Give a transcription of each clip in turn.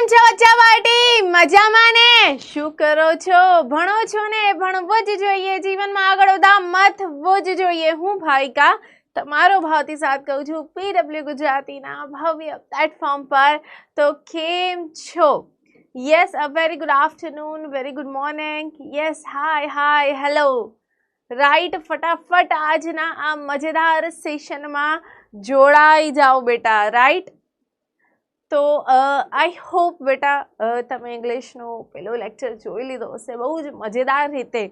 કેમ છો ચવાટી? મજામાં ને? શું કરો છો? ભણો છો ને? ભણવું જ જોઈએ, જીવનમાં આગળ વધવા મથવું જ જોઈએ. હું ભાવિકા તમારો ભાવથી સાથ કહું છું પીડબ્લ્યુ ગુજરાતીના ભવ્ય પ્લેટફોર્મ પર. તો કેમ છો? Yes, a very good afternoon, very good morning, yes, hi hello. Right, ફટાફટ આજના આ મજેદાર સેશનમાં જોડાઈ જાઓ બેટા. રાઈટ, તો આઈ હોપ બેટા તમે ઇંગ્લિશનો પેલો લેક્ચર જોઈ લીધો હશે બહુ જ મજેદાર રીતે.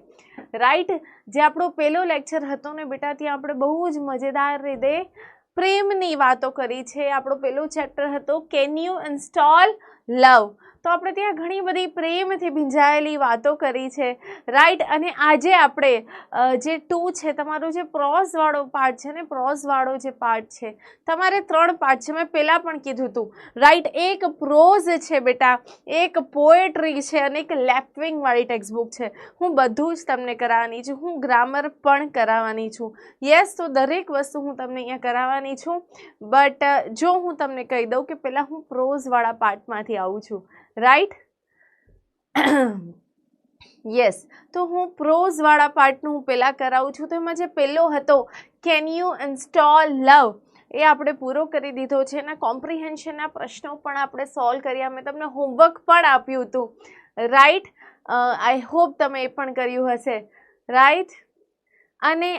રાઈટ, જે આપણો પેલો લેક્ચર હતો ને બેટા, ત્યાં આપણે બહુ જ મજેદાર રીતે પ્રેમની વાતો કરી છે. આપણો પેલો ચેપ્ટર હતો કેન યુ ઇન્સ્ટોલ લવ. તો આપણે ત્યાં ઘણી બધી પ્રેમથી ભીંજાયેલી વાતો કરી છે. રાઈટ, અને આજે આપણે જે 2 છે, તમારો જે પ્રોઝવાળો પાર્ટ છે ને, પ્રોઝવાળો જે પાર્ટ છે, તમારે 3 પાર્ટ છે. મેં પહેલાં પણ કીધું હતું. રાઈટ, એક પ્રોઝ છે બેટા, એક પોએટ્રી છે અને એક લેફ્ટવિંગવાળી ટેક્સ્ટબુક છે. હું બધું જ તમને કરાવવાની છું. હું ગ્રામર પણ કરાવવાની છું. યસ, તો દરેક વસ્તુ હું તમને અહીંયા કરાવવાની છું. બટ જો હું તમને કહી દઉં કે પહેલાં હું પ્રોઝવાળા પાર્ટમાંથી આવું છું. રાઈટ, યસ, તો હું પ્રોઝવાળા પાર્ટનું હું પહેલાં કરાવું છું. તો એમાં જે પહેલો હતો કેન યુ ઇન્સ્ટોલ લવ, એ આપણે પૂરો કરી દીધો છે. એના કોમ્પ્રિહેન્શનના પ્રશ્નો પણ આપણે સોલ્વ કર્યા. મેં તમને હોમવર્ક પણ આપ્યું હતું. રાઈટ, આઈ હોપ તમે એ પણ કર્યું હશે. રાઈટ, અને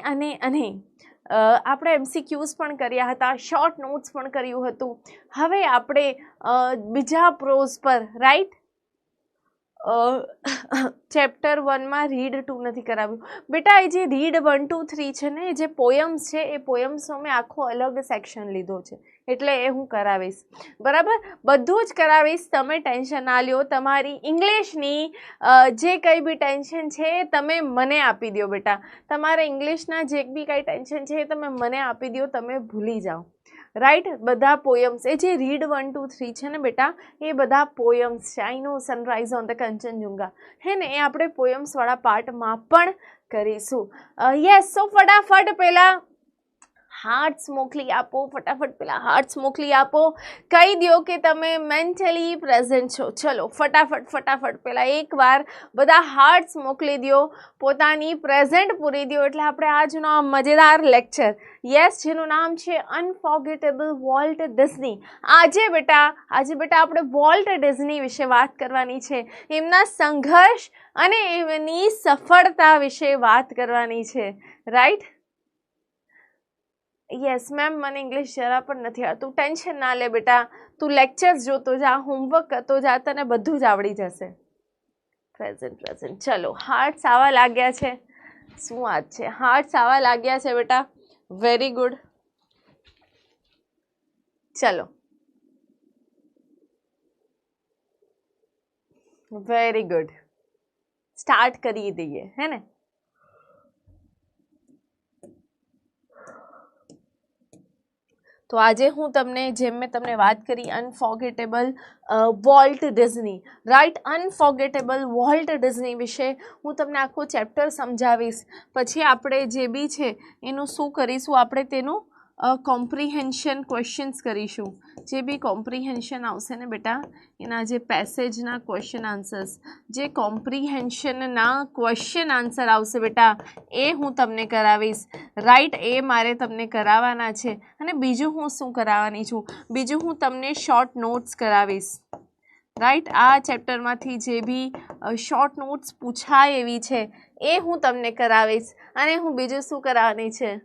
આપણે MCQs પણ કર્યા હતા, શોર્ટ નોટ્સ પણ કર્યું હતું. હવે આપણે બીજા પ્રોઝ પર, રાઈટ, ચેપ્ટર 1માં રીડ 2 નથી કરાવ્યું બેટા. એ જે રીડ 1, 2, 3 છે ને, એ જે પોયમ્સ છે, એ પોયમ્સનો મેં આખો અલગ સેક્શન લીધો છે, એટલે એ હું કરાવીશ. બરાબર, બધું જ કરાવીશ. તમે ટેન્શન ના લ્યો. તમારી ઇંગ્લિશની જે કંઈ બી ટેન્શન છે એ તમે મને આપી દો બેટા. તમારે ઇંગ્લિશના જે બી કંઈ ટેન્શન છે એ તમે મને આપી દો, તમે ભૂલી જાઓ. રાઈટ, બધા પોયમ્સ, એ જે રીડ 1, 2, 3 છે ને બેટા, એ બધા પોયમ્સ છે. આઈ નો સનરાઈઝ ઓન ધ કંચનજુંગા હે ને, એ આપણે પોયમ્સવાળા પાર્ટમાં પણ કરીશું. યસ, સો ફટાફટ પહેલાં હાર્ટ્સ મોકલી આપો. ફટાફટ પેલા હાર્ટ્સ મોકલી આપો. કહી દો કે તમે મેન્ટલી પ્રેઝન્ટ છો. ચલો ફટાફટ પહેલાં એકવાર બધા હાર્ટ્સ મોકલી દો, પોતાની પ્રેઝન્ટ પૂરી દો. એટલે આપણે આજનો આ મજેદાર લેક્ચર, યસ, જેનું નામ છે અનફોર્ગેટેબલ વોલ્ટ ડિઝની. આજે બેટા આપણે વોલ્ટ ડિઝની વિશે વાત કરવાની છે. એમના સંઘર્ષ અને એમની સફળતા વિશે વાત કરવાની છે. રાઈટ, યસ મેમ, મને ઇંગ્લિશ જરા પણ નથી આવતું. ટેન્શન ના લે બેટા, તું લેક્ચર્સ જોતો જા, હોમવર્ક કરતો જા, તને બધું જ આવડી જશે. પ્રેઝન્ટ. ચલો, હાર્ટ્સ આવા લાગ્યા છે. શું વાત છે, હાર્ટ્સ આવા લાગ્યા છે બેટા. Very good. ચલો, વેરી ગુડ. સ્ટાર્ટ કરી દઈએ, હે ને. તો આજે હું તમને, જેમ મેં તમને વાત કરી, unforgettable Walt Disney, right, unforgettable Walt Disney વિશે હું તમને આખું ચેપ્ટર સમજાવીશ. પછી આપણે જે બી છે એનું શું કરીશું, આપણે તેનું કોમ્પ્રિહેન્શન ક્વેશ્ચન્સ કરીશું. જે બી કોમ્પ્રિહેન્શન આવશે ને બેટા, એના જે પેસેજના ક્વેશ્ચન આન્સર્સ, જે કોમ્પ્રિહેન્શનના ક્વેશ્ચન આન્સર આવશે બેટા, એ હું તમને કરાવીશ. રાઈટ, એ મારે તમને કરાવવાના છે. અને બીજું હું શું કરાવવાની છું, બીજું હું તમને શોર્ટ નોટ્સ કરાવીશ. રાઈટ, આ ચેપ્ટરમાંથી જે બી શોર્ટ નોટ્સ પૂછાય એવી છે એ હું તમને કરાવીશ. અને હું બીજું શું કરાવવાની છે,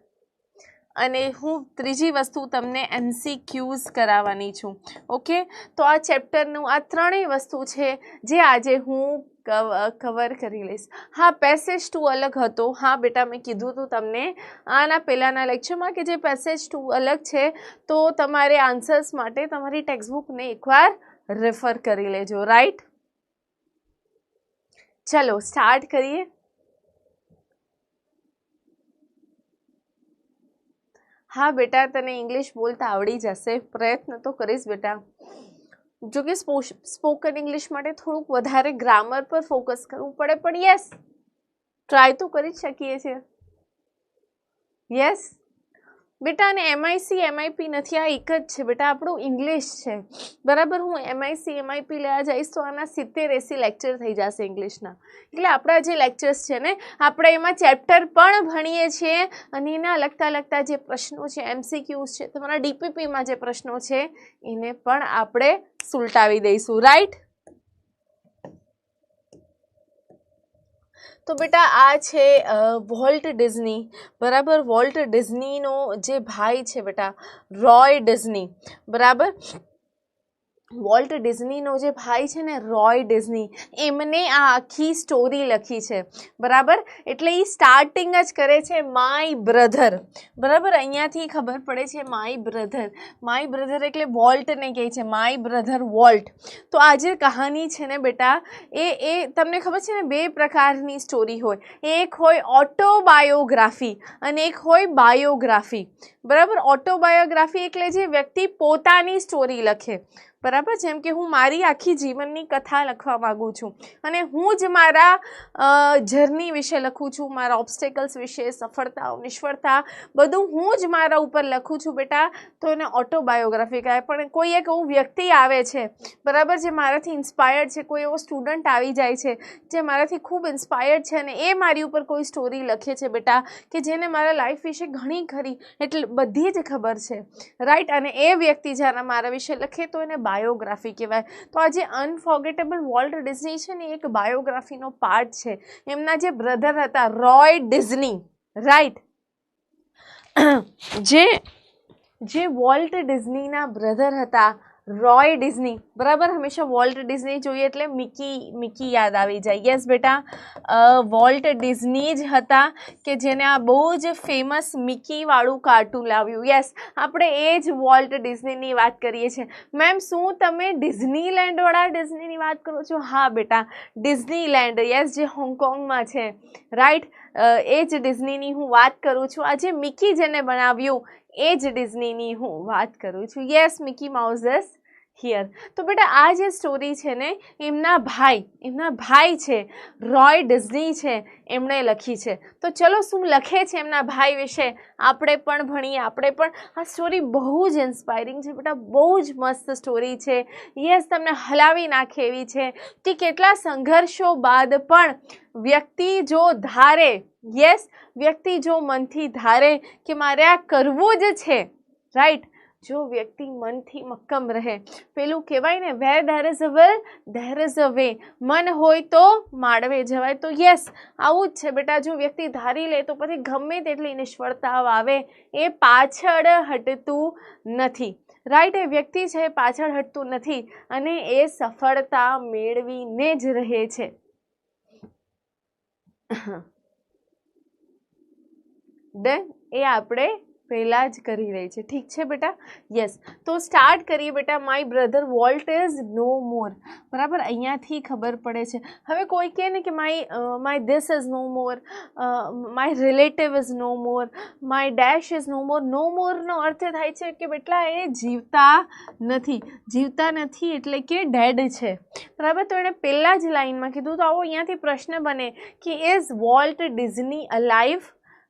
અને હું ત્રીજી વસ્તુ તમને MCQs કરાવવાની છું. ઓકે, તો આ ચેપ્ટરનું આ ત્રણેય વસ્તુ છે જે આજે હું કવર કરી લઈશ. હા, પેસેજ 2 અલગ હતો. હા બેટા, મેં કીધું હતું તમને આના પહેલાંના લેક્ચરમાં કે જે પેસેજ 2 અલગ છે, તો તમારે આન્સર્સ માટે તમારી ટેક્સ્ટબુકને એકવાર રેફર કરી લેજો. રાઈટ, ચલો સ્ટાર્ટ કરીએ. હા બેટા, તને ઇંગ્લિશ બોલતા આવડી જશે. પ્રયત્ન તો કરીશ બેટા. જો કે સ્પોકન ઇંગ્લિશ માટે થોડુંક વધારે ગ્રામર પર ફોકસ કરવું પડે, પણ યસ, ટ્રાય તો કરી જ શકીએ છીએ. યસ, બેટા અને MIC MIP નથી, આ એક જ છે બેટા, આપણું ઇંગ્લિશ છે બરાબર. હું MIC MIP લેવા જઈશ તો આના 70-80 લેક્ચર થઈ જશે ઇંગ્લિશના. એટલે આપણા જે લેક્ચર્સ છે ને આપણે એમાં ચેપ્ટર પણ ભણીએ છીએ અને એના લગતા જે પ્રશ્નો છે, MCQs છે, તમારા DPPમાં જે પ્રશ્નો છે એને પણ આપણે સુલટાવી દઈશું, રાઈટ. તો બેટા આ છે વોલ્ટ ડિઝની બરાબર. વોલ્ટ ડિઝનીનો જે ભાઈ છે બેટા રોય ડિઝની બરાબર. વોલ્ટ ડિઝનીનો જે ભાઈ છે ને રોય ડિઝની, એમને આ આખી સ્ટોરી લખી છે બરાબર. એટલે એ સ્ટાર્ટિંગ જ કરે છે માય બ્રધર બરાબર. અહીંયાથી ખબર પડે છે માય બ્રધર. માય બ્રધર એટલે વોલ્ટને કહે છે માય બ્રધર વોલ્ટ. તો આ જે કહાની છે ને બેટા એ તમને ખબર છે ને બે પ્રકારની સ્ટોરી હોય. એક હોય ઓટોબાયોગ્રાફી અને એક હોય બાયોગ્રાફી બરાબર. ઓટોબાયોગ્રાફી એટલે જે વ્યક્તિ પોતાની સ્ટોરી લખે બરાબર. જેમ કે હું મારી આખી જીવનની કથા લખવા માગું છું અને હું જ મારા જર્ની વિશે લખું છું, મારા ઓબ્સ્ટેકલ્સ વિશે, સફળતા નિષ્ફળતા બધું હું જ મારા ઉપર લખું છું બેટા, તો એને ઓટોબાયોગ્રાફી કહેવાય. પણ કોઈ એક એવું વ્યક્તિ આવે છે બરાબર જે મારાથી ઇન્સ્પાયર્ડ છે, કોઈ એવો સ્ટુડન્ટ આવી જાય છે જે મારાથી ખૂબ ઇન્સ્પાયર્ડ છે અને એ મારી ઉપર કોઈ સ્ટોરી લખે છે બેટા કે જેને મારા લાઈફ વિશે ઘણી ખરી એટલે બધી જ ખબર છે, રાઈટ. અને એ વ્યક્તિ જ્યારે મારા વિશે લખે તો એને બાયોગ્રાફી કહેવાય. તો આ જે અનફોર્ગેટેબલ વોલ્ટ ડિઝની છે ને એક બાયોગ્રાફીનો પાર્ટ છે. એમના જે બ્રધર હતા રોય ડિઝની, રાઈટ. જે વોલ્ટ ડિઝનીના બ્રધર હતા રોય ડિઝની બરાબર. હંમેશા વોલ્ટ ડિઝની જોઈએ એટલે મિકી યાદ આવી જાય. યસ બેટા, વોલ્ટ ડિઝની જ હતા કે જેને આ બહુ જ ફેમસ મિકીવાળું કાર્ટૂન લાવ્યું. યસ, આપણે એ જ વોલ્ટ ડિઝનીની વાત કરીએ છીએ. મેમ શું તમે ડિઝનીલેન્ડવાળા ડિઝનીની વાત કરો છો? હા બેટા, ડિઝનીલેન્ડ, યસ, જે હોંગકોંગમાં છે, રાઈટ. એ જ ડિઝનીની હું વાત કરું છું. આજે મિકી જેને બનાવ્યું એ જ ડિઝનીની હું વાત કરું છું. Yes, Mickey mouse is here. તો બેટા આ જે સ્ટોરી છે ને એમના ભાઈ છે રોય ડિઝની છે, એમણે લખી છે. તો ચલો શું લખે છે એમના ભાઈ વિશે આપણે પણ ભણીએ. આપણે પણ આ સ્ટોરી બહુ જ ઇન્સ્પાયરિંગ છે બેટા, બહુ જ મસ્ત સ્ટોરી છે. યસ, તમને હલાવી નાખે એવી છે કે કેટલા સંઘર્ષો બાદ પણ વ્યક્તિ જો ધારે, યસ, વ્યક્તિ જો મનથી ધારે કે મારે આ કરવું જ છે, રાઈટ. જો વ્યક્તિ મનથી મક્કમ રહે, પેલું કહેવાય ને where there is a will there is a way. મન હોય તો માળવે જવાય. તો યસ, આવું જ છે બેટા. જો વ્યક્તિ ધારી લે તો પછી ગમે તેટલી નિષ્ફળતાઓ આવે એ પાછળ હટતું નથી, રાઈટ. એ વ્યક્તિ છે એ પાછળ હટતું નથી અને એ સફળતા મેળવીને જ રહે છે. ડન, એ આપણે પહેલાં જ કરી રહી છે, ઠીક છે બેટા. યસ, તો સ્ટાર્ટ કરીએ બેટા. My brother Walt is no more બરાબર. અહીંયાથી ખબર પડે છે. હવે કોઈ કહે ને કે my this is no more, my relative is no more, my dash is no more. No મોરનો અર્થ થાય છે કે બેટા એ જીવતા નથી એટલે કે ડેડ છે બરાબર. તો એણે પહેલાં જ લાઈનમાં કીધું. તો આવો અહીંયાથી પ્રશ્ન બને કે is Walt Disney alive,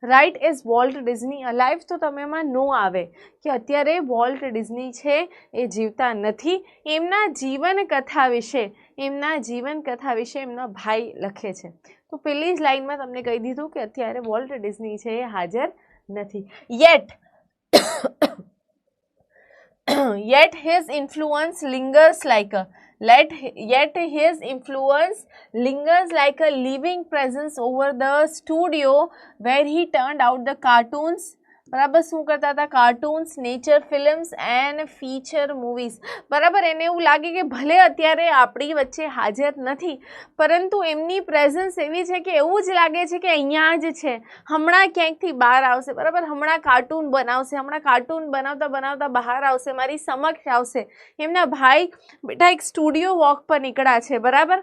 right. Is Walt Disney alive. તો તમે એમાં નો આવે કે અત્યારે વોલ્ટ ડિઝની છે એ જીવતા નથી. એમના જીવન કથા વિશે એમનો ભાઈ લખે છે. તો પહેલી જ લાઈનમાં તમને કહી દીધું કે અત્યારે વોલ્ટ ડિઝની છે એ હાજર નથી. yet his influence lingers like a living presence over the studio where he turned out the cartoons બરાબર. શું કરતા હતા? Cartoons, nature films and feature movies બરાબર. એને એવું લાગે કે ભલે અત્યારે આપણી વચ્ચે હાજર નથી પરંતુ એમની પ્રેઝન્સ એવી છે કે એવું જ લાગે છે કે અહીંયા જ છે, હમણાં ક્યાંકથી બહાર આવશે બરાબર. હમણાં કાર્ટૂન બનાવશે, હમણાં કાર્ટૂન બનાવતા બહાર આવશે, મારી સમક્ષ આવશે. એમના ભાઈ બેટા એક સ્ટુડિયો વોક પર નીકળ્યા છે બરાબર.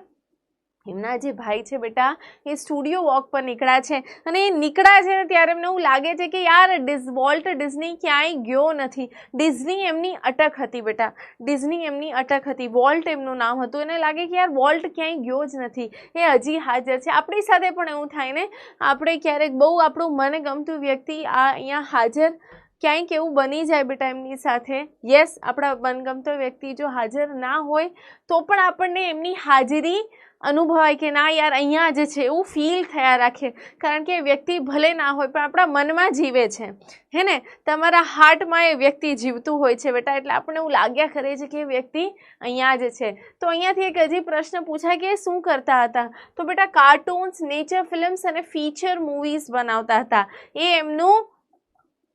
એમના જે ભાઈ છે બેટા એ સ્ટુડિયો વોક પર નીકળ્યા છે અને એ નીકળ્યા છે ત્યારે એમને એવું લાગે છે કે યાર વોલ્ટ ડિઝની ક્યાંય ગયો નથી. ડિઝની એમની અટક હતી બેટા, ડિઝની એમની અટક હતી. વોલ્ટ એમનું નામ હતું. એને લાગે કે યાર વોલ્ટ ક્યાંય ગયો જ નથી, એ હજી હાજર છે. આપણી સાથે પણ એવું થાય ને, આપણે ક્યારેક બહુ આપણું મનગમતું વ્યક્તિ આ અહીંયા હાજર ક્યાંક એવું બની જાય બેટા એમની સાથે, યસ આપણા મનગમતો વ્યક્તિ જો હાજર ના હોય તો પણ આપણને એમની હાજરી અનુભવાય કે ના યાર અહીંયા જ છે એવું ફીલ થયા રાખે, કારણ કે એ વ્યક્તિ ભલે ના હોય પણ આપણા મનમાં જીવે છે, હે ને, તમારા હાર્ટમાં એ વ્યક્તિ જીવતું હોય છે બેટા, એટલે આપણને એવું લાગ્યા કરે છે કે એ વ્યક્તિ અહીંયા જ છે. તો અહીંયાથી એક હજી પ્રશ્ન પૂછાય કે શું કરતા હતા, તો બેટા કાર્ટૂન્સ, નેચર ફિલ્મ્સ અને ફીચર મૂવીઝ બનાવતા હતા. એ એમનું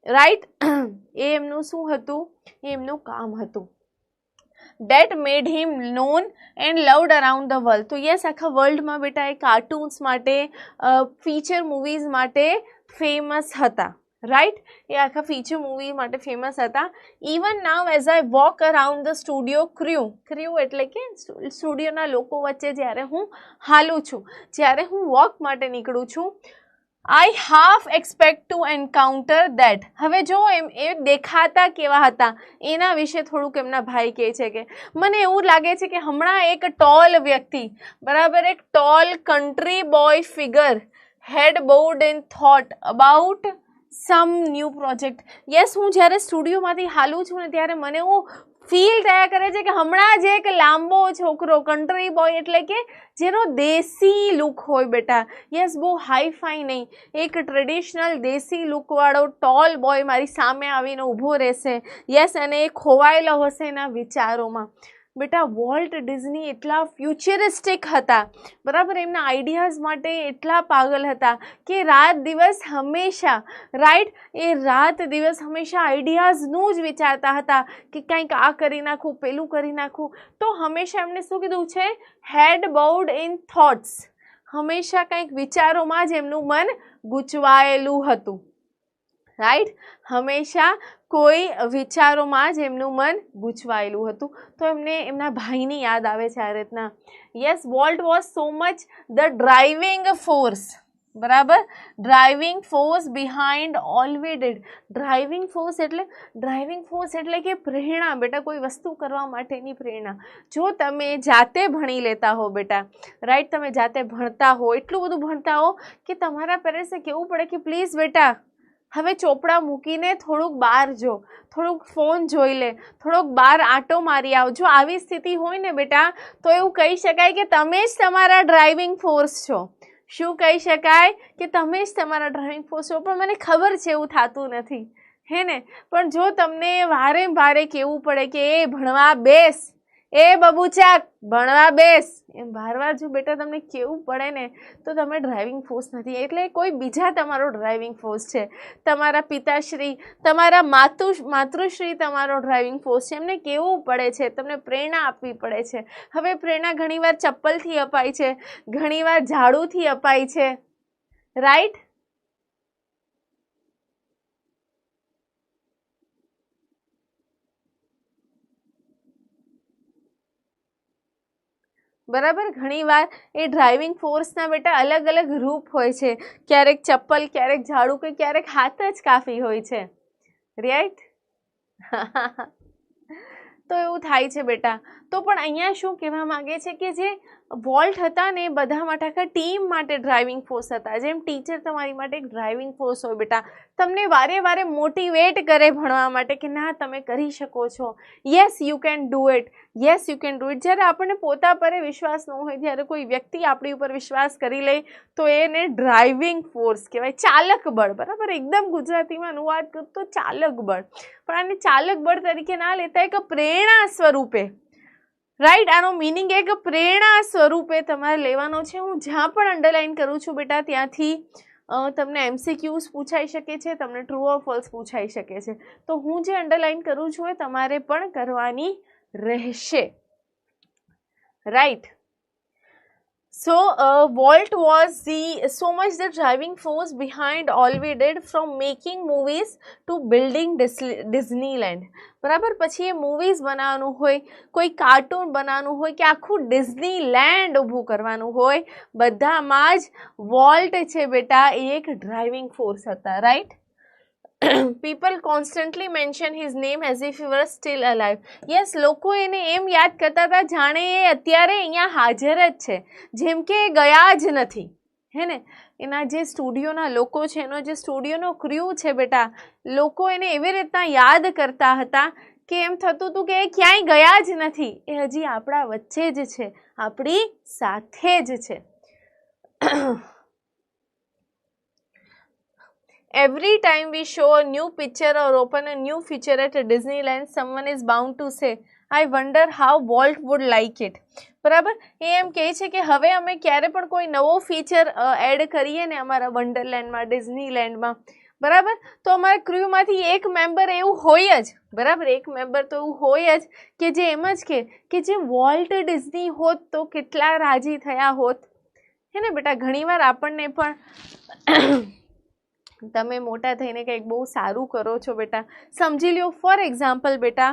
રાઈટ એ એમનું શું હતું, એ એમનું કામ હતું. That made him known and loved around the world. તો યસ આખા વર્લ્ડમાં બેટા એ કાર્ટૂન્સ માટે, ફીચર મૂવીઝ માટે ફેમસ હતા, રાઈટ, એ આખા ફીચર મૂવી માટે ફેમસ હતા. Even now as I walk around the studio crew એટલે કે સ્ટુડિયોના લોકો વચ્ચે જ્યારે હું હાલું છું, જ્યારે હું વોક માટે નીકળું છું, I half expect to encounter that. હવે જો એ દેખાતા કેવા હતા એના વિશે થોડુંક એમના ભાઈ કહે છે કે મને એવું લાગે છે કે હમણાં એક ટોલ વ્યક્તિ, બરાબર, એક tall country boy figure head bowed in thought about some new project. Yes, હું જ્યારે સ્ટુડિયોમાંથી હાલું છું ને ત્યારે મને એવું ફીલ થયા કરે છે કે હમણાં જ એક લાંબો છોકરો, કન્ટ્રી બોય એટલે કે જેનો દેશી લુક હોય બેટા, યસ, બહુ હાઈફાઈ નહીં, એક ટ્રેડિશનલ દેશી લુકવાળો ટોલ બોય મારી સામે આવીને ઊભો રહેશે, યસ, અને એ ખોવાયેલો હશે એના વિચારોમાં. બેટા વોલ્ટ ડિઝની એટલા ફ્યુચરિસ્ટિક હતા, બરાબર, એમના આઈડિયાઝ માટે એટલા પાગલ હતા કે રાત દિવસ હંમેશા, રાઈટ, એ રાત દિવસ હંમેશા આઈડિયાઝનું જ વિચારતા હતા કે કંઈક આ કરી નાખું, પેલું કરી નાખું. તો હંમેશા એમને શું કીધું છે, હેડ બાઉડ ઇન થોટ્સ, હંમેશા કંઈક વિચારોમાં જ એમનું મન ગૂંચવાયેલું હતું, રાઈટ, હંમેશા કોઈ વિચારોમાં જ એમનું મન ગૂંચવાયેલું હતું. તો એમને એમના ભાઈની યાદ આવે છે આ રીતના. Yes, Walt was so much the driving force, બરાબર, driving force behind all we did. Driving force એટલે કે પ્રેરણા બેટા, કોઈ વસ્તુ કરવા માટેની પ્રેરણા. જો તમે જાતે ભણી લેતા હો બેટા, રાઈટ, તમે જાતે ભણતા હો, એટલું બધું ભણતા હો કે તમારા પેરેન્ટ્સને કહેવું પડે કે પ્લીઝ બેટા હવે ચોપડા મૂકીને થોડુંક બહાર જો, થોડુંક ફોન જોઈ લે, થોડોક બહાર આંટો મારી આવ. જો આવી સ્થિતિ હોય ને બેટા તો એવું કહી શકાય કે તમે જ તમારા ડ્રાઇવિંગ ફોર્સ છો. શું કહી શકાય કે તમે જ તમારા ડ્રાઇવિંગ ફોર્સ છો. પણ મને ખબર છે એવું થતું નથી, હે ને, પણ જો તમને વારે વારે કહેવું પડે કે એ ભણવા બેસ, એ બબુચા ભણવા બેસ, એમ વારવાર જો બેટા તમને કેવું પડે ને તો તમે ડ્રાઇવિંગ ફોર્સ નથી, એટલે કોઈ બીજા તમારો ડ્રાઇવિંગ ફોર્સ છે. તમારા પિતાશ્રી, તમારા માતૃશ્રી તમારો ડ્રાઇવિંગ ફોર્સ છે. એમને કેવું પડે છે, તમને પ્રેરણા આપવી પડે છે. હવે પ્રેરણા ઘણીવાર ચપ્પલથી અપાય છે, ઘણીવાર ઝાડુથી અપાય છે, રાઈટ. બરાબર, ઘણીવાર એ ડ્રાઇવિંગ ફોર્સના બેટા અલગ અલગ રૂપ હોય છે. ક્યારેક ચપ્પલ, ક્યારેક ઝાડુ, કે ક્યારેક હાથ જ કાફી હોય છે, રાઈટ. તો એવું થાય છે બેટા. તો પણ અહીંયા શું કહેવા માંગે છે કે જે વોલ્ટ હતા ને એ બધા માટે, આખા ટીમ માટે ડ્રાઇવિંગ ફોર્સ હતા. જેમ ટીચર તમારી માટે એક ડ્રાઇવિંગ ફોર્સ હોય બેટા, તમને વારે વારે મોટિવેટ કરે ભણવા માટે કે ના તમે કરી શકો છો, yes you can do it, yes you can do it. જ્યારે આપણને પોતા પર વિશ્વાસ ન હોય, જ્યારે કોઈ વ્યક્તિ આપણી ઉપર વિશ્વાસ કરી લે તો એને ડ્રાઇવિંગ ફોર્સ કહેવાય, ચાલક બળ, બરાબર, એકદમ ગુજરાતીમાં અનુવાદ કરું તો ચાલક બળ. પણ આને ચાલક બળ તરીકે ના લેતા, એક પ્રેરણા સ્વરૂપે, રાઈટ, આનો મિનિંગ એક પ્રેરણા સ્વરૂપે તમારે લેવાનો છે. હું જ્યાં પણ અંડરલાઇન કરું છું બેટા ત્યાંથી તમને MCQs પૂછાઈ શકે છે, તમને ટ્રુ ઓર ફોલ્સ પૂછાઈ શકે છે. તો હું જે અંડરલાઇન કરું છું એ તમારે પણ કરવાની રહેશે, right. So Walt was so much the driving force behind all we did, from making movies to building Disneyland. બરાબર, પછી એ મૂવીઝ બનાવવાનું હોય, કોઈ કાર્ટૂન બનાવવાનું હોય કે આખું ડિઝનીલેન્ડ ઊભું કરવાનું હોય, બધામાં જ વોલ્ટ છે બેટા એ એક ડ્રાઇવિંગ ફોર્સ હતા, right. People constantly mention his name as if he were still alive. Yes, લોકો એને એમ યાદ કરતા હતા જાણે એ અત્યારે અહીંયા હાજર જ છે, જેમ કે ગયા જ નથી, હે ને. એના જે સ્ટુડિયોના લોકો છે, એનો જે સ્ટુડિયોનો ક્રૂ છે બેટા, લોકો એને એવી રીતના યાદ કરતા હતા કે એમ થતું હતું કે એ ક્યાંય ગયા જ નથી, એ હજી આપણા વચ્ચે જ છે, આપણી સાથે જ છે. Every time we show a new picture or open a new feature at Disneyland, someone is bound to say, I wonder how Walt would like it. બરાબર, એ એમ કહે છે કે હવે અમે ક્યારે પણ કોઈ નવો ફીચર એડ કરીએ ને અમારા વન્ડરલેન્ડમાં, ડિઝનીલેન્ડમાં, બરાબર, તો અમારા ક્રૂમાંથી એક મેમ્બર એવું હોય જ, બરાબર, એક મેમ્બર તો એવું હોય જ કે જે એમ જ કે જે વોલ્ટ ડિઝની હોત તો કેટલા રાજી થયા હોત. હે ને બેટા, ઘણીવાર આપણને પણ તમે મોટા થઈને કંઈક બહુ સારું કરો છો બેટા, સમજી લ્યો ફોર એક્ઝામ્પલ બેટા,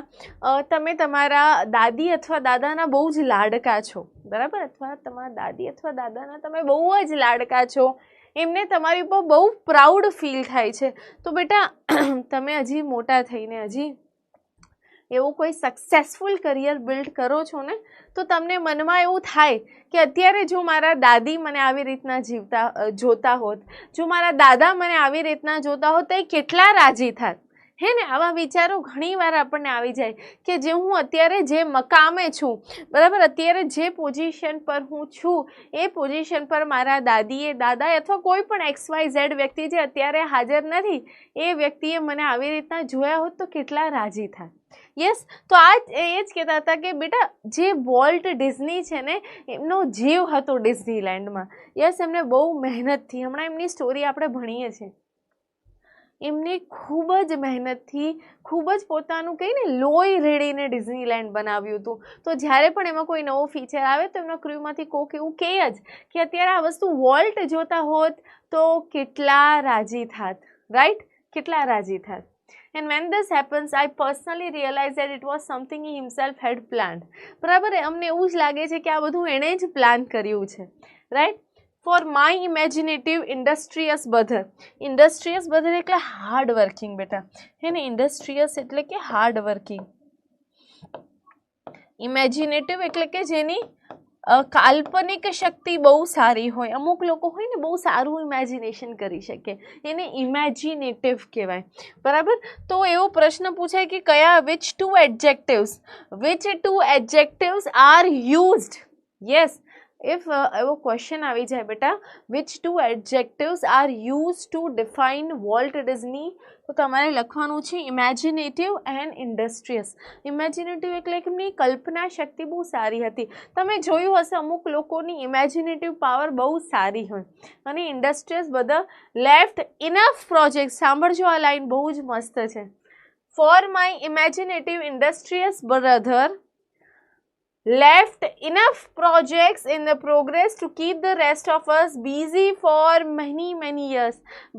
તમે તમારા દાદી અથવા દાદાના બહુ જ લાડકા છો, બરાબર, અથવા તમારા દાદી અથવા દાદાના તમે બહુ જ લાડકા છો, એમને તમારી ઉપર બહુ પ્રાઉડ ફીલ થાય છે. તો બેટા તમે હજી મોટા થઈને હજી એવું કોઈ સક્સેસફુલ કરિયર બિલ્ડ કરો છો ને, તો તમને મનમાં એવું થાય કે અત્યારે જો મારા દાદી મને આવી રીતના જોતા હોત, જો મારા દાદા મને આવી રીતના જોતા હોત તો એ કેટલા રાજી થાત. હે ને, આવા વિચારો ઘણીવાર આપણને આવી જાય કે જે હું અત્યારે જે મકામે છું, બરાબર, અત્યારે જે પોઝિશન પર હું છું, એ પોઝિશન પર મારા દાદીએ, દાદાએ અથવા કોઈ પણ XYZ વ્યક્તિ જે અત્યારે હાજર નથી, એ વ્યક્તિએ મને આવી રીતના જોયા હોત તો કેટલા રાજી થાય. યસ, તો આ એ જ કહેતા હતા કે બેટા જે વોલ્ટ ડિઝની છે ને, એમનો જીવ હતો ડિઝનીલેન્ડમાં. યસ, એમને બહુ મહેનતથી, હમણાં એમની સ્ટોરી આપણે ભણીએ છીએ, એમને ખૂબ જ મહેનતથી, ખૂબ જ પોતાનું કહીને લોહી રેડીને ડિઝનીલેન્ડ બનાવ્યું હતું. તો જ્યારે પણ એમાં કોઈ નવો ફીચર આવે તો એમના ક્રૂમાંથી કોક એવું કહે જ કે અત્યારે આ વસ્તુ વોલ્ટ જોતા હોત તો કેટલા રાજી થાત, રાઈટ, કેટલા રાજી થાત. And when this happens, I personally realized that it was something he himself had planned. બરાબર, અમને એવું જ લાગે છે કે આ બધું એણે જ પ્લાન કર્યું છે, right. For my imaginative industrious brother. Industrious brother એટલે હાર્ડ વર્કિંગ બેટા, હે ને, ઇન્ડસ્ટ્રીયસ એટલે કે હાર્ડ વર્કિંગ, ઇમેજિનેટિવ એટલે કે જેની કાલ્પનિક શક્તિ બહુ સારી હોય. અમુક લોકો હોય ને બહુ સારું ઇમેજિનેશન કરી શકે, એને ઇમેજિનેટિવ કહેવાય, બરાબર. તો એવો પ્રશ્ન પૂછાય કે કયા which two adjectives are used. Yes, if એવો ક્વેશ્ચન આવી જાય બેટા, which two adjectives are used to define Walt Disney, તો તમારે લખવાનું છે ઇમેજિનેટિવ એન્ડ ઇન્ડસ્ટ્રીયસ. ઇમેજિનેટિવ એટલે કે એમની કલ્પના શક્તિ બહુ સારી હતી. તમે જોયું હશે અમુક લોકોની ઇમેજિનેટિવ પાવર બહુ સારી હોય, અને ઇન્ડસ્ટ્રીયસ બધા લેફ્ટ ઇનફ પ્રોજેક્ટ. સાંભળજો, આ લાઈન બહુ જ મસ્ત છે. For my imaginative ઇન્ડસ્ટ્રીયસ brother left enough projects in the progress to keep the rest of us busy for many years.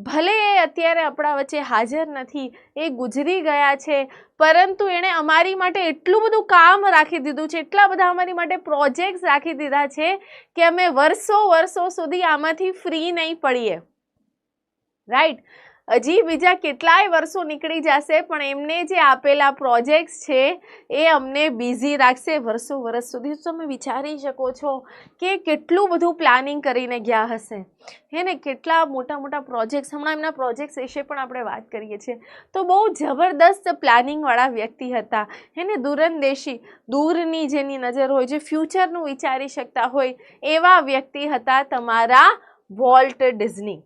ભલે એ અત્યારે આપણા વચ્ચે હાજર નથી, એ ગુજરી ગયા છે, પરંતુ એણે અમારી માટે એટલું બધું કામ રાખી દીધું છે, એટલા બધા અમારી માટે પ્રોજેક્ટ્સ રાખી દીધા છે કે અમે વર્ષો સુધી આમાંથી ફ્રી નહીં પડીએ, રાઈટ. હજી બીજા કેટલાય વર્ષો નીકળી જશે પણ એમને જે આપેલા પ્રોજેક્ટ્સ છે એ અમને બિઝી રાખશે વર્ષો સુધી. તમે વિચારી શકો છો કે કેટલું બધું પ્લાનિંગ કરીને ગયા હશે, હે ને, કેટલા મોટા પ્રોજેક્ટ્સ. હમણાં એમના પ્રોજેક્ટ્સ વિશે પણ આપણે વાત કરીએ છીએ, તો બહુ જબરદસ્ત પ્લાનિંગવાળા વ્યક્તિ હતા, હે ને, દૂરંદેશી, દૂરની જેની નજર હોય, જે ફ્યુચરનું વિચારી શકતા હોય, એવા વ્યક્તિ હતા તમારા Walt Disney.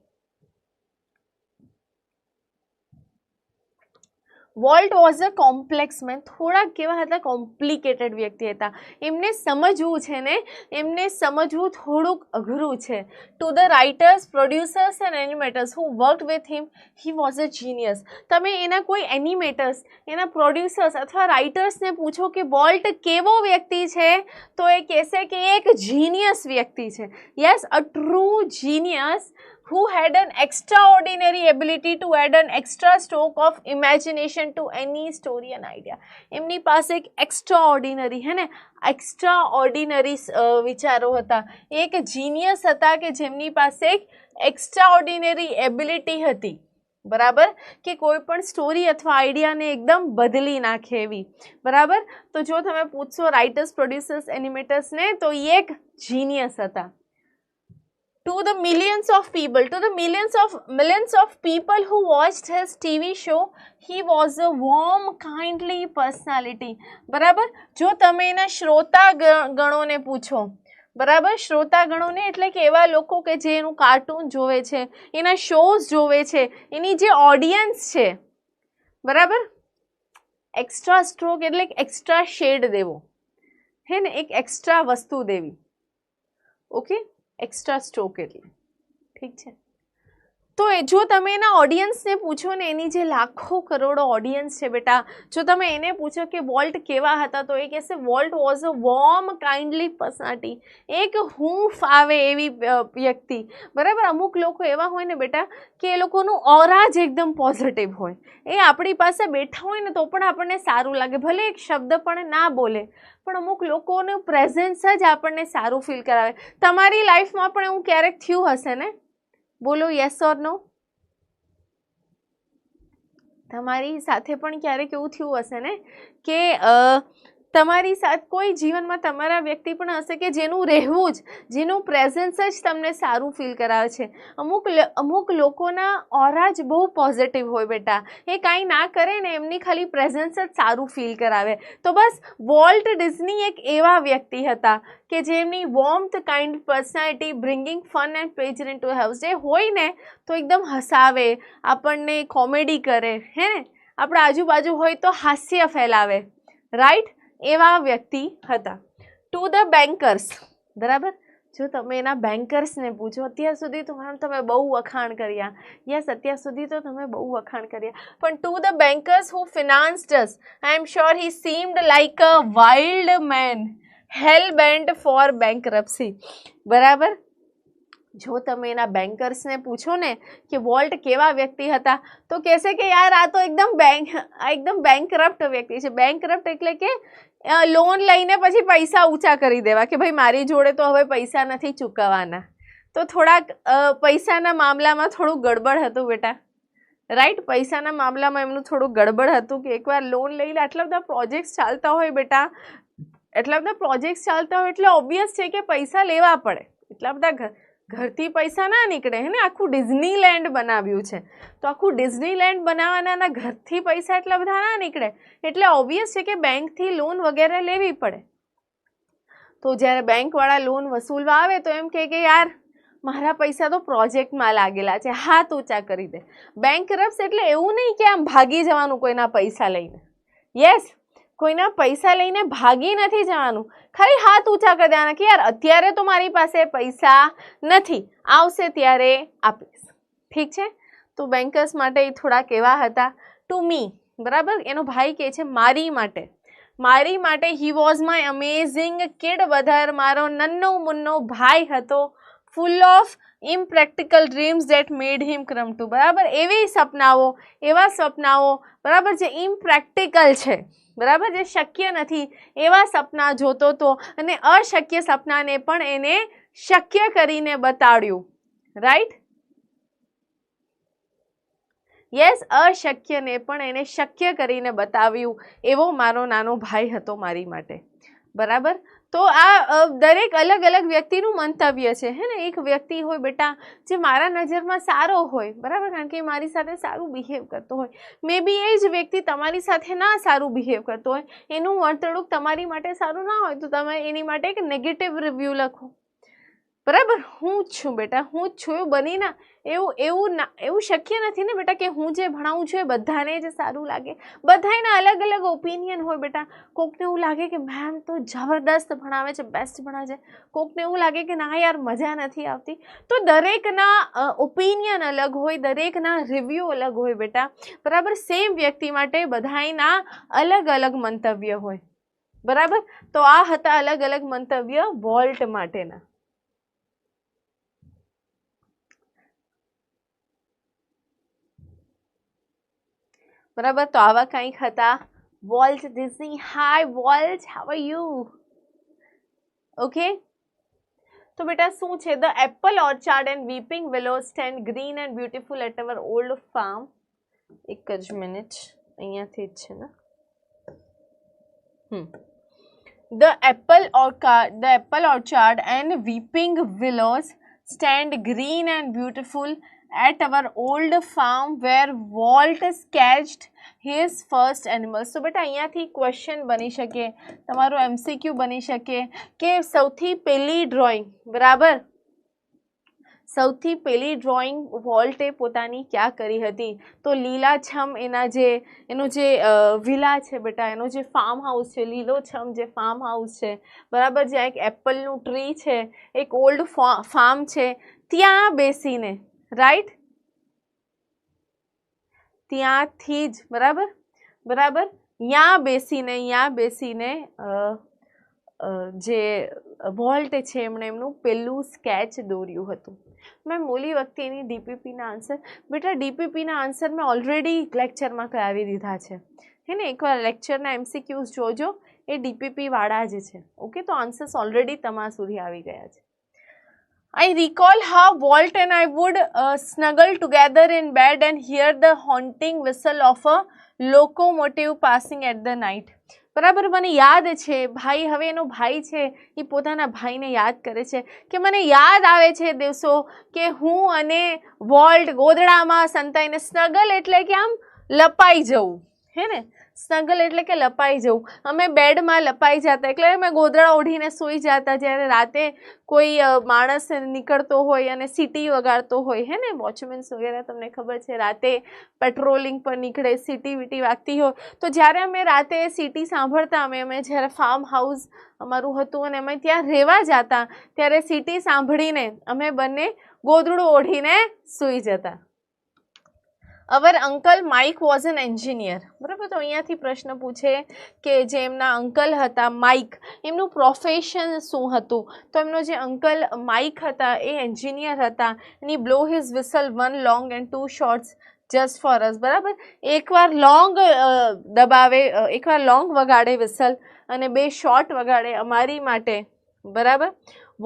Walt was a complex man. થોડાક કેવા હતા, કોમ્પ્લિકેટેડ વ્યક્તિ હતા. એમને સમજવું છે ને, એમને સમજવું થોડુંક અઘરું છે. To the writers, producers and animators who worked with him, he was a genius. તમે એના કોઈ એનિમેટર્સ, એના પ્રોડ્યુસર્સ અથવા રાઇટર્સને પૂછો કે વોલ્ટ કેવો વ્યક્તિ છે, તો એ કહેશે કે એક જીનિયસ વ્યક્તિ છે. Yes, a true genius who had an extraordinary ability to add an extra stroke of imagination to any story and idea. એમની પાસે એક એક્સ્ટ્રાઓર્ડિનરી, હે ને, એક્સ્ટ્રાઓર્ડિનરી વિચારો હતા. એક જીનિયસ હતા કે જેમની પાસે એક એક્સ્ટ્રાઓર્ડિનરી એબિલિટી હતી, બરાબર, કે કોઈ પણ સ્ટોરી અથવા આઈડિયાને એકદમ બદલી નાખે એવી, બરાબર. તો જો તમે પૂછશો રાઇટર્સ, પ્રોડ્યુસર્સ, એનિમેટર્સને, તો એ એક જીનિયસ હતા. to the millions of people who watched his TV show, he was a warm, kindly personality. બરાબર, જો તમે એના શ્રોતા ગણોને પૂછો, બરાબર, શ્રોતા ગણોને એટલે કે એવા લોકો કે જે એનું કાર્ટૂન જોવે છે, એના શોઝ જોવે છે, એની જે ઓડિયન્સ છે, બરાબર, એક્સ્ટ્રા સ્ટ્રોક એટલે એક્સ્ટ્રા શેડ દેવો, હે ને, એક એક્સ્ટ્રા વસ્તુ દેવી, ઓકે, એક્સ્ટ્રા સ્ટ્રોક એટલે, ઠીક છે. તો જો તમે એના ઓડિયન્સને પૂછો ને, એની જે લાખો કરોડો ઓડિયન્સ છે બેટા, જો તમે એને પૂછો કે વોલ્ટ કેવા હતા, તો એ કહેશે volt was a warm kindly personality, એક હૂંફ આવે એવી વ્યક્તિ, બરાબર. અમુક લોકો એવા હોય ને બેટા કે એ લોકોનું ઓરા જ એકદમ પોઝિટિવ હોય, એ આપણી પાસે બેઠા હોય ને તો પણ આપણને સારું લાગે, ભલે એક શબ્દ પણ ના બોલે, પણ અમુક લોકોનું પ્રેઝન્સ જ આપણને સારું ફીલ કરાવે. તમારી લાઈફમાં પણ એવું ક્યારેક થયું હશે ને? બોલો યસ ઓર નો. તમારી સાથે પણ ક્યારેક એવું થયું હશે ને કે તમારી સાથે કોઈ જીવનમાં તમારા વ્યક્તિ પણ હશે કે જેનું રહેવું જ, જેનું પ્રેઝન્સ જ તમને સારું ફીલ કરાવે છે. અમુક લોકોના ઓરા જ બહુ પોઝિટિવ હોય બેટા, એ કાંઈ ના કરે ને એમની ખાલી પ્રેઝન્સ જ સારું ફીલ કરાવે. તો બસ વોલ્ટ ડિઝની એક એવા વ્યક્તિ હતા કે જેમની warmth kind personality, bringing fun and pleasure into house, જે હોય ને તો એકદમ હસાવે, આપણને કોમેડી કરે, હે ને, આપણા આજુબાજુ હોય તો હાસ્ય ફેલાવે, રાઈટ, એવા વ્યક્તિ હતા. ટુ ધ બેન્કર્સ, બરાબર, જો તમે એના બેન્કર્સને પૂછો, અત્યાર સુધી તો મેમ તમે બહુ વખાણ કર્યા, યસ, અત્યાર સુધી તો તમે બહુ વખાણ કર્યા, પણ to the bankers who financed us, I am sure he seemed like a wild man hell bent for bankruptcy, બરાબર. જો તમે એના બેન્કર્સને પૂછો ને કે વોલ્ટ કેવા વ્યક્તિ હતા, તો કહેશે કે યાર આ તો એકદમ બેન્કરપ્ટ વ્યક્તિ છે. બેન્કરપ્ટ એટલે કે લોન લઈને પછી પૈસા ઊંચા કરી દેવા, કે ભાઈ મારી જોડે તો હવે પૈસા નથી ચૂકવવાના. તો થોડાક પૈસાના મામલામાં થોડું ગડબડ હતું બેટા, રાઈટ, પૈસાના મામલામાં એમનું થોડું ગડબડ હતું કે એકવાર લોન લઈ લે. આટલા બધા પ્રોજેક્ટ્સ ચાલતા હોય બેટા, એટલા બધા પ્રોજેક્ટ્સ ચાલતા હોય એટલે ઓબ્વિયસ છે કે પૈસા લેવા પડે, એટલા બધા ઘરથી પૈસા ના નીકળે, હે ને. આખું ડિઝનીલેન્ડ બનાવ્યું છે, તો આખું ડિઝનીલેન્ડ બનાવવાના ઘરથી પૈસા એટલા બધા ના નીકળે, એટલે ઓબ્વિયસ છે કે બેંકથી લોન વગેરે લેવી પડે. તો જ્યારે બેંકવાળા લોન વસૂલવા આવે તો એમ કહે કે યાર મારા પૈસા તો પ્રોજેક્ટમાં લાગેલા છે, હાથ ઊંચા કરી દે. બેન્કરપ્ટ એટલે એવું નહીં કે આમ ભાગી જવાનું કોઈના પૈસા લઈને, યસ, કોઈના પૈસા લઈને ભાગી નથી જવાનું, ખાલી હાથ ઊંચા કરી દેવાના કે યાર અત્યારે તો મારી પાસે પૈસા નથી, આવશે ત્યારે આપીશ, ઠીક છે. તો બેન્કર્સ માટે એ થોડાક એવા હતા. ટુ મી, બરાબર, એનો ભાઈ કહે છે મારી માટે he was my amazing kid brother, મારો નન્નો મુન્નો ભાઈ હતો, full of impractical dreams that made him come to, બરાબર, એવા સપનાઓ, બરાબર, જે ઇમ્પ્રેક્ટિકલ છે, બરાબર, જે શક્ય નથી એવા સપના જોતો હતો, અને અશક્ય સપનાને પણ એને શક્ય કરીને બતાડ્યું, રાઈટ, યસ, અશક્યને પણ એને શક્ય કરીને બતાવ્યું, એવો મારો નાનો ભાઈ હતો મારી માટે, બરાબર. તો આ દરેક અલગ અલગ વ્યક્તિનું મંતવ્ય છે, હે ને. એક વ્યક્તિ હોય બેટા જે મારા નજરમાં સારો હોય, બરાબર, કારણ કે મારી સાથે સારું બિહેવ કરતો હોય, મે બી એ જ વ્યક્તિ તમારી સાથે ના સારું બિહેવ કરતો હોય, એનું વર્તણૂક તમારી માટે સારું ના હોય, તો તમે એની માટે એક નેગેટિવ રિવ્યૂ લખો, બરાબર. હું જ છું બેટા, હું જ છું, એવું બની ના, એવું શક્ય નથી ને બેટા કે હું જે ભણાવું છું એ બધાને જ સારું લાગે. બધાના અલગ અલગ ઓપિનિયન હોય બેટા. કોકને એવું લાગે કે મેમ તો જબરદસ્ત ભણાવે છે, બેસ્ટ ભણાવે છે, કોકને એવું લાગે કે ના યાર મજા નથી આવતી. તો દરેકના ઓપિનિયન અલગ હોય, દરેકના રિવ્યૂ અલગ હોય બેટા, બરાબર. સેમ વ્યક્તિ માટે બધાના અલગ અલગ મંતવ્ય હોય, બરાબર. તો આ હતા અલગ અલગ મંતવ્ય વોલ્ટ માટેના. બરાબર, તો આવા કંઈક હતા Walt Disney. Hi Walt, how are you? Okay, તો બેટા શું છે? The apple orchard and weeping willows stand green and beautiful at our old farm. એક જ મિનિટ, અહીંયાથી જ છે ને. The apple orchard and weeping willows stand green and beautiful at our old farm where Walt sketched his first animals. તો બેટા અહીંયાથી question બની શકે, તમારો MCQ બની શકે કે સૌથી પહેલી ડ્રોઈંગ, બરાબર, સૌથી પહેલી ડ્રોઈંગ વોલ્ટે પોતાની ક્યાં કરી હતી? તો લીલાછમ એનું જે વિલા છે બેટા, એનો જે ફાર્મ હાઉસ છે, લીલોછમ જે ફાર્મ હાઉસ છે, બરાબર, જ્યાં એક એપલનું ટ્રી છે, એક ઓલ્ડ ફાર્મ છે, ત્યાં બેસીને, રાઈટ, ત્યાંથી જ, બરાબર, ત્યાં બેસીને જે વોલ્ટ છે એમણે એમનું પહેલું સ્કેચ દોર્યું હતું. મેં બોલી વખતે એની ડીપીપીના આન્સર, બેટા ડીપીપીના આન્સર મેં ઓલરેડી લેક્ચરમાં કરાવી દીધા છે, હે ને, એકવાર લેક્ચરના MCQs જોજો, એ ડીપીપી વાળા જ છે. ઓકે, તો આન્સર્સ ઓલરેડી તમારા સુધી આવી ગયા છે. I recall how Walt and I would snuggle together in bed and hear the haunting whistle of a locomotive passing at the night. બરાબર, મને યાદ છે, ભાઈ, હવે એનો ભાઈ છે એ પોતાના ભાઈને યાદ કરે છે કે મને યાદ આવે છે દિવસો કે હું અને વોલ્ટ ગોદડામાં સંતાઈને, સ્નગલ એટલે કે આમ લપાઈ જવું, હે ને, સ્નગલ એટલે કે લપાઈ જવું, અમે બેડમાં લપાઈ જતા, એટલે અમે ગોદડા ઓઢીને સૂઈ જતા જ્યારે રાતે કોઈ માણસ નીકળતો હોય અને સીટી વગાડતો હોય, હે ને, વોચમેન્સ વગેરે તમને ખબર છે રાતે પેટ્રોલિંગ પર નીકળે, સીટી વીટી વાગતી હોય, તો જ્યારે અમે રાતે સીટી સાંભળતા, અમે જ્યારે ફાર્મ હાઉસ અમારું હતું અને અમે ત્યાં રહેવા જતા, ત્યારે સીટી સાંભળીને અમે બંને ગોદડું ઓઢીને સૂઈ જતા. Our uncle Mike was an engineer. બરાબર, તો અહીંયાથી પ્રશ્ન પૂછે કે જે એમના અંકલ હતા માઇક, એમનું પ્રોફેશન શું હતું? તો એમનો જે અંકલ માઇક હતા એ એન્જિનિયર હતા. Any blow his whistle 1 long and 2 shorts just for us. બરાબર, એકવાર લોંગ દબાવે, એકવાર લોંગ વગાડે વિસલ અને 2 શોર્ટ વગાડે અમારી માટે. બરાબર,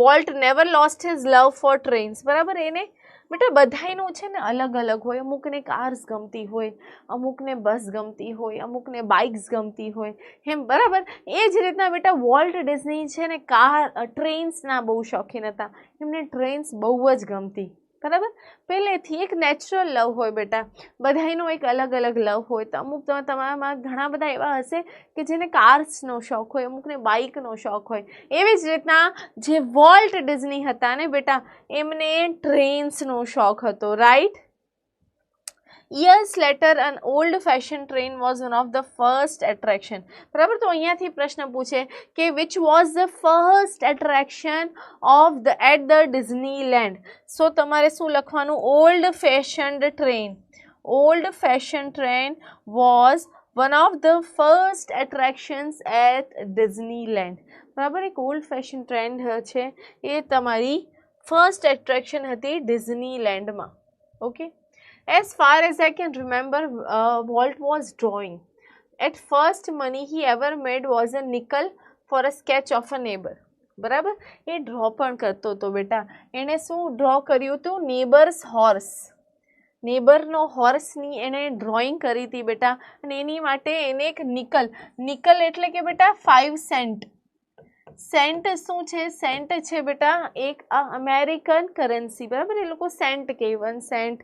વોલ્ટ નેવર લોસ્ટ હિઝ લવ ફોર ટ્રેન્સ. બરાબર, એને બેટા બધાયનું છે ને અલગ અલગ હોય, અમુકને કાર્સ ગમતી હોય, અમુકને બસ ગમતી હોય, અમુકને બાઇક્સ ગમતી હોય, એમ, બરાબર, એ જ રીતના બેટા વોલ્ટ ડિઝની છે ને ટ્રેન્સના બહુ શોખીન હતા, એમને ટ્રેન્સ બહુ જ ગમતી. બરાબર, પહેલેથી એક નેચરલ લવ હોય બેટા, બધાયનો એક અલગ અલગ લવ હોય. તો અમુક તમારામાં ઘણા બધા એવા હશે કે જેને કાર્સનો શોખ હોય, અમુકને બાઇકનો શોખ હોય. એવી જ રીતના જે વોલ્ટ ડિઝની હતા ને બેટા, એમને ટ્રેન્સનો શોખ હતો, right. Years later, an old-fashioned train was one of the first attraction. બરાબર, તો અહીંયાથી પ્રશ્ન પૂછે કે which was the first attraction of at the Disneyland. So તમારે શું લખવાનું? Old-fashioned train. Old-fashioned train was one of the first attractions at Disneyland. બરાબર, એક old-fashioned train છે એ તમારી ફર્સ્ટ એટ્રેક્શન હતી ડિઝનીલેન્ડમાં. Okay, as far as I can remember, Walt was drawing. At first money he ever made was a nickel for a sketch of a neighbor. બરાબર, એ draw પણ કરતો હતો બેટા. એણે શું ડ્રો કર્યું હતું? નેબર્સ હોર્સ, નેબરનો હોર્સની એણે ડ્રોઈંગ કરી હતી બેટા, અને એની માટે એને એક નિકલ એટલે કે બેટા 5 સેન્ટ. સેન્ટ શું છે? સેન્ટ છે બેટા એક અમેરિકન કરન્સી. બરાબર, એ લોકો સેન્ટ કહે, 1 સેન્ટ,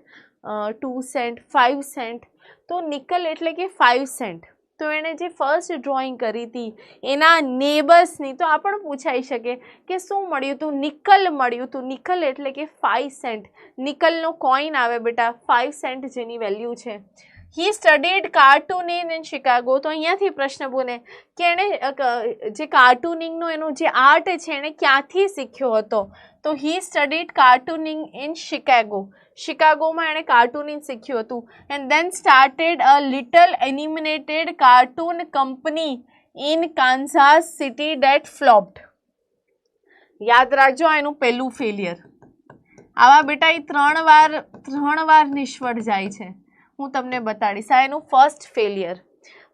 2 સેન્ટ, 5 સેન્ટ. તો નિકલ એટલે કે 5 સેન્ટ. તો એણે જે ફર્સ્ટ ડ્રોઈંગ કરી હતી એના નેબર્સની, તો આ પણ પૂછાઈ શકે કે શું મળ્યું હતું? નિકલ મળ્યું હતું. નિકલ એટલે કે 5 સેન્ટ. નિકલનો કોઈન આવે બેટા 5 સેન્ટ, જેની વેલ્યુ છે. હી સ્ટડીડ કાર્ટૂનિંગ ઇન શિકાગો. તો અહીંયાથી પ્રશ્ન પૂછે કે એણે જે કાર્ટૂનિંગનો એનો જે આર્ટ છે એણે ક્યાંથી શીખ્યો હતો? તો he studied cartooning in Chicago. શિકાગોમાં એણે કાર્ટૂનિંગ શીખ્યું હતું. And then started a little animated cartoon company in Kansas City that flopped. યાદ રાખજો, એનું પહેલું ફેલિયર. આવા બેટા એ ત્રણ વાર નિષ્ફળ જાય છે. હું તમને બતાડીશ. આ એનું ફર્સ્ટ ફેલિયર.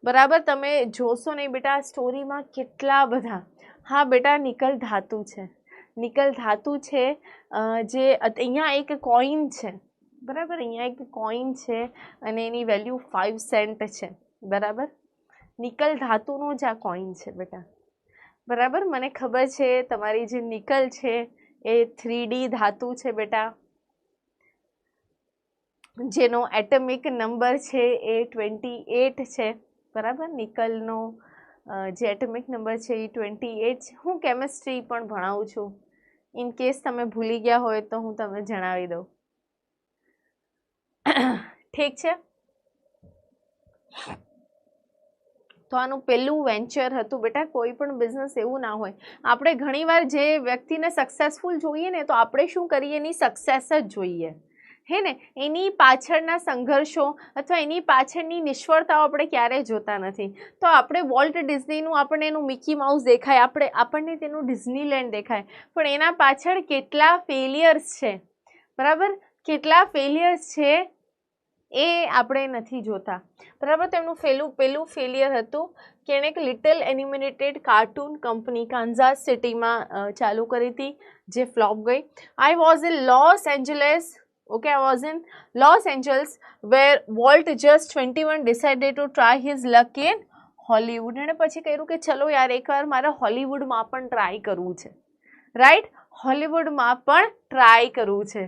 બરાબર, તમે જોશો નહીં બેટા સ્ટોરીમાં કેટલા બધા. હા બેટા, નિકલ ધાતુ છે. નિકલ ધાતુ છે જે અહીંયા એક કોઈન છે. બરાબર, અહીંયા એક કોઈન છે અને એની વેલ્યુ 5 સેન્ટ છે. બરાબર, નિકલ ધાતુનો જ આ કોઈન છે બેટા. બરાબર, મને ખબર છે તમારી જે નિકલ છે એ 3D ધાતુ છે બેટા, જેનો એટમિક નંબર છે એ 28 છે, બરાબર. નિકલનો જે એટમિક નંબર છે એ 28 છે. હું કેમિસ્ટ્રી પણ ભણાવું છું, ઇન કેસ તમે ભૂલી ગયા હોય તો હું તમને જણાવી દઉં. ઠીક છે, તો આનું પહેલું વેન્ચર હતું બેટા. કોઈ પણ બિઝનેસ એવું ના હોય, આપણે ઘણીવાર જે વ્યક્તિને સક્સેસફુલ જોઈએ ને તો આપણે શું કરીએ, એની સક્સેસ જ જોઈએ, હે ને. એની પાછળના સંઘર્ષો અથવા એની પાછળની નિષ્ફળતાઓ આપણે ક્યારેય જોતા નથી. તો આપણે વોલ્ટ ડિઝનીનું આપણને એનું મિકી માઉસ દેખાય, આપણને તેનું ડિઝનીલેન્ડ દેખાય, પણ એના પાછળ કેટલા ફેલિયર્સ છે, બરાબર, કેટલા ફેલિયર્સ છે એ આપણે નથી જોતા, બરાબર. તો એમનું પહેલું ફેલિયર હતું કે એણે એક લિટલ એનિમેટેડ કાર્ટૂન કંપની કાન્ઝાસ સિટીમાં ચાલુ કરી હતી, જે ફ્લોપ ગઈ. I was in Los Angeles where Walt just 21 decided to try his luck in Hollywood. એણે પછી કહ્યું કે ચલો યાર એકવાર મારે હોલિવૂડમાં પણ ટ્રાય કરવું છે, રાઈટ, હોલિવૂડમાં પણ ટ્રાય કરવું છે.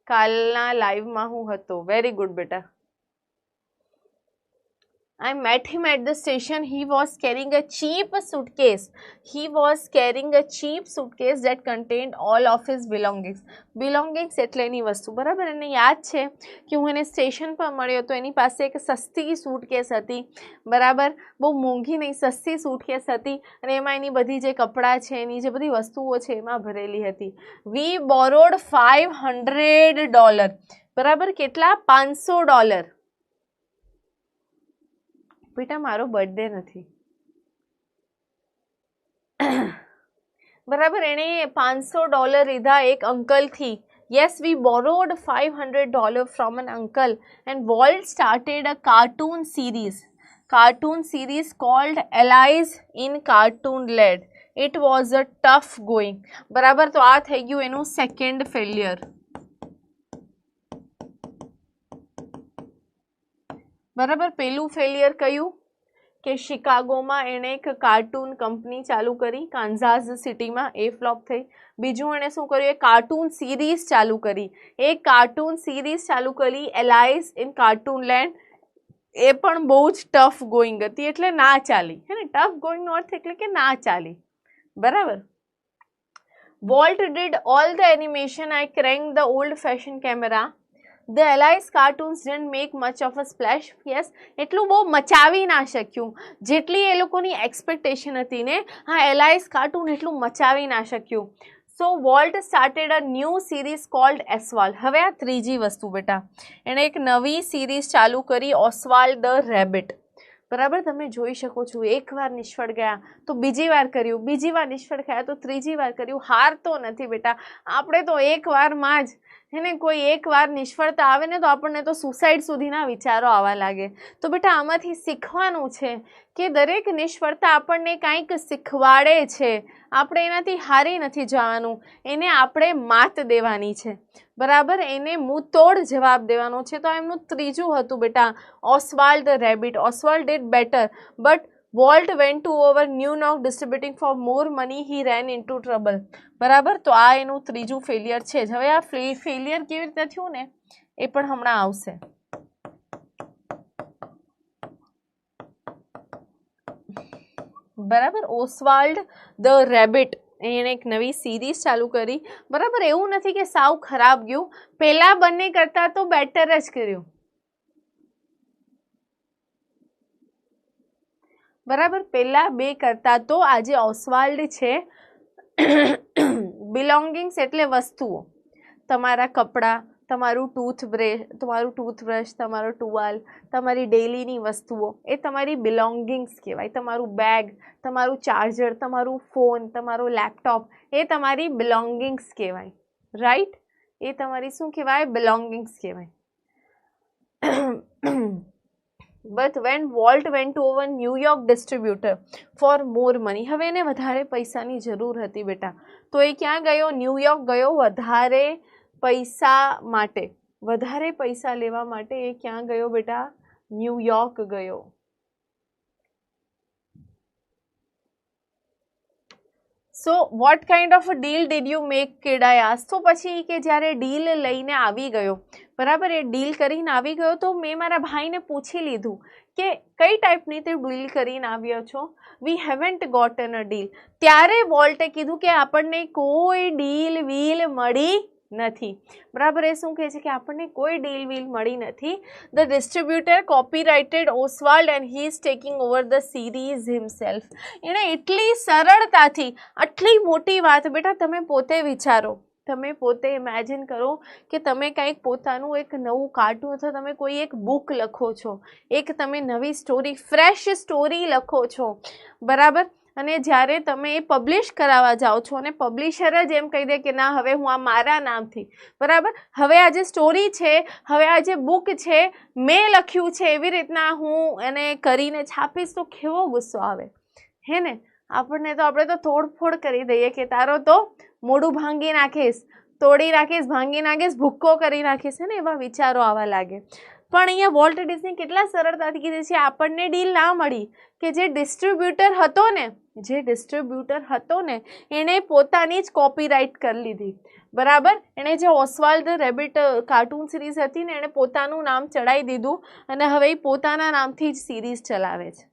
કાલના લાઈવમાં હું હતો, વેરી ગુડ બેટા. I met him at the station. He was carrying a cheap suitcase. That contained all of his belongings. Belongings એટલે એની વસ્તુ, બરાબર. એને યાદ છે કે હું એને સ્ટેશન પર મળ્યો તો એની પાસે એક સસ્તી સૂટકેસ હતી, બરાબર, બહુ મોંઘી નહીં, સસ્તી સૂટકેસ હતી, અને એમાં એની બધી જે કપડાં છે, એની જે બધી વસ્તુઓ છે એમાં ભરેલી હતી. We borrowed $500, બરાબર. કેટલા? $500. બેટા મારો બર્થડે નથી, બરાબર. એણે $500 લીધા એક અંકલથી. Yes, we borrowed $500 from an uncle, and Walt started a cartoon series called Alice in Cartoonland. It was a tough going, બરાબર. તો આ થઈ ગયું એનું સેકન્ડ ફેલિયર, બરાબર. પેલું ફેલિયર કયું કે શિકાગોમાં એણે એક કાર્ટૂન કંપની ચાલુ કરી, કાન્ઝાસ સિટીમાં, એ ફ્લોપ થઈ. બીજું એણે શું કર્યું, એ કાર્ટૂન સિરીઝ ચાલુ કરી, એલાઇસ ઇન કાર્ટૂનલેન્ડ, એ પણ બહુ જ ટફ ગોઈંગ હતી, એટલે ના ચાલી, હે ને. ટફ ગોઈંગનો અર્થ એટલે કે ના ચાલી, બરાબર. Walt did all the animation. I cranked the old-fashioned camera. The Alice cartoons didn't make much of a splash. Yes, એટલું બહુ મચાવી ના શક્યું જેટલી એ લોકોની એક્સપેક્ટેશન હતી ને. હા, એલાઇસ કાર્ટૂન એટલું મચાવી ના શક્યું. So Walt started a new series called Oswald. હવે આ ત્રીજી વસ્તુ બેટા, એણે એક નવી સિરીઝ ચાલુ કરી, ઓસ્વાલ્ડ ધ રેબિટ, બરાબર. તમે જોઈ શકો છો, એકવાર નિષ્ફળ ગયા તો બીજી વાર કર્યું, બીજી વાર નિષ્ફળ ગયા તો ત્રીજી વાર કર્યું. હાર તો નથી બેટા, આપણે તો એકવારમાં જ, એને કોઈ એકવાર નિષ્ફળતા આવે ને તો આપણને તો સુસાઇડ સુધીના વિચારો આવવા લાગે. તો બેટા આમાંથી શીખવાનું છે કે દરેક નિષ્ફળતા આપણને કાંઈક શીખવાડે છે, આપણે એનાથી હારી નથી જવાનું, એને આપણે માત દેવાની છે, બરાબર. એને મુંહતોડ જવાબ દેવાનો છે. તો એમનું ત્રીજું હતું બેટા, Oswald the rabbit. Oswald did better, but Walt went to over New York distributing for more money. He ran into trouble, બરાબર. તો આ એનું ત્રીજું ફેલિયર છે. હવે આ ફેલિયર કેવી રીતે થયું ને એ પણ હમણાં આવશે, બરાબર. ઓસ્વાલ્ડ ધ રેબિટ, એને એક નવી સિરીઝ ચાલુ કરી, બરાબર. એવું નથી કે સાવ ખરાબ ગયું, પહેલા બંને કરતા તો બેટર જ કર્યું, બરાબર. પહેલા બે કરતા તો આજે ઓસ્વાલ્ડ છે. બિલોંગિંગ્સ એટલે વસ્તુઓ, તમારા કપડાં, તમારું ટૂથબ્રશ, તમારો ટુવાલ, તમારી ડેલીની વસ્તુઓ, એ તમારી બિલોંગિંગ્સ કહેવાય. તમારું બેગ, તમારું ચાર્જર, તમારું ફોન, તમારો લેપટોપ, એ તમારી બિલોંગિંગ્સ કહેવાય, રાઈટ. એ તમારી શું કહેવાય? બિલોંગિંગ્સ કહેવાય. But when Walt went to a New York distributor for more money, હવે એને વધારે પૈસાની જરૂર હતી બેટા, તો એ ક્યાં ગયો? ન્યુયોર્ક ગયો વધારે પૈસા માટે, વધારે પૈસા લેવા માટે એ ક્યાં ગયો બેટા? ન્યુયોર્ક ગયો. So what kind of deal did you make kid I ask. તો પછી કે જ્યારે ડીલ લઈને આવી ગયો, બરાબર, એ ડીલ કરીને આવી ગયો તો મેં મારા ભાઈને પૂછી લીધું કે કઈ ટાઈપની તે ડીલ કરીને આવ્યો છો. વી હેવન્ટ ગોટન અ ડીલ. ત્યારે વોલ્ટે કીધું કે આપણને કોઈ ડીલ વીલ મળી નથી, બરાબર. એ શું કહે છે કે આપણને કોઈ ડીલ વીલ મળી નથી. The distributor copyrighted Oswald and he is taking over the series himself. એણે એટલી સરળતાથી આટલી મોટી વાત, બેટા તમે પોતે વિચારો, તમે પોતે ઇમેજિન કરો કે તમે કંઈક પોતાનું એક નવું કાર્ટૂન અથવા તમે કોઈ એક બુક લખો છો, એક તમે નવી સ્ટોરી, ફ્રેશ સ્ટોરી લખો છો, બરાબર. અને જ્યારે તમે એ પબ્લિશ કરાવવા જાઓ છો અને પબ્લિશર જ એમ કહી દે કે ના હવે હું આ મારા નામથી, બરાબર, હવે આ જે સ્ટોરી છે, હવે આ જે બુક છે મેં લખ્યું છે એવી રીતના હું એને કરીને છાપીશ, તો કેવો ગુસ્સો આવે, હે ને. આપણે તો તોડફોડ કરી દઈએ કે તારો તો મોઢું ભાંગી નાખીશ, તોડી નાખીશ, ભાંગી નાખીશ, ભૂક્કો કરી નાખીશ, હે ને, એવા વિચારો આવવા લાગે. પણ અહીંયા વોલ્ટ ડિઝની કેટલા સરળતાથી કીધું છે આપણને ડીલ ના મળી કે જે ડિસ્ટ્રીબ્યુટર હતો ને એણે પોતાની જ કોપીરાઇટ કરી લીધી, બરાબર. એણે જે ઓસ્વાલ્ડ ધ રેબિટ કાર્ટૂન સિરીઝ હતી ને એણે પોતાનું નામ ચડાવી દીધું અને હવે એ પોતાના નામથી જ સિરીઝ ચલાવે છે.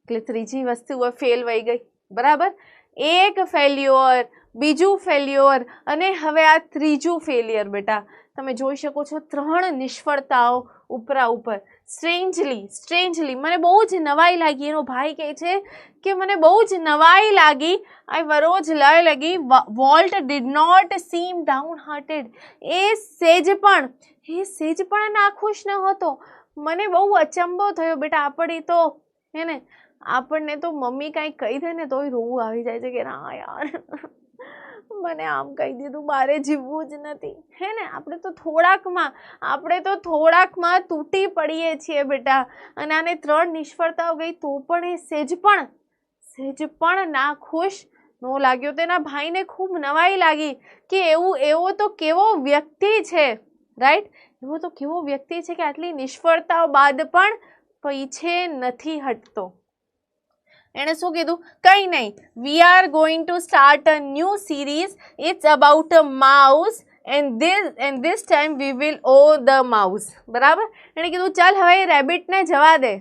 એટલે ત્રીજી વસ્તુ ફેલ વહી ગઈ, બરાબર. એક ફેલ્યોર, બીજું ફેલ્યોર અને હવે આ ત્રીજું ફેલિયર. બેટા તમે જોઈ શકો છો 3 નિષ્ફળતાઓ ઉપરા ઉપર. સ્ટ્રેન્જલી મને બહુ જ નવાઈ લાગી. એનો ભાઈ કહે છે કે મને બહુ જ નવાઈ લાગી, આઈ વરોજ લગી. Walt did not seem downhearted. એ સેજ પણ નાખુશ ન હતો. મને બહુ અચંબો થયો. બેટા આપણી તો હે ને, આપણને તો મમ્મી કાંઈ કહી દે ને તોય રોવું આવી જાય છે કે ના યાર મને આમ કહી દીધું, મારે જીવવું જ નથી, હે ને. આપણે તો થોડાકમાં તૂટી પડીએ છીએ બેટા. અને આને 3 નિષ્ફળતાઓ ગઈ તો પણ એ સેજ પણ ના ખુશ ન લાગ્યો. તેના ભાઈને ખૂબ નવાઈ લાગી કે એવો તો કેવો વ્યક્તિ છે, રાઈટ. એવો તો કેવો વ્યક્તિ છે કે આટલી નિષ્ફળતાઓ બાદ પણ પીછે નથી હટતો. એણે શું કીધું, કંઈ નહીં, we are going to start a new series. It's about a mouse and this time we will own the mouse, બરાબર. એણે કીધું ચાલ હવે રેબિટને જવા દે,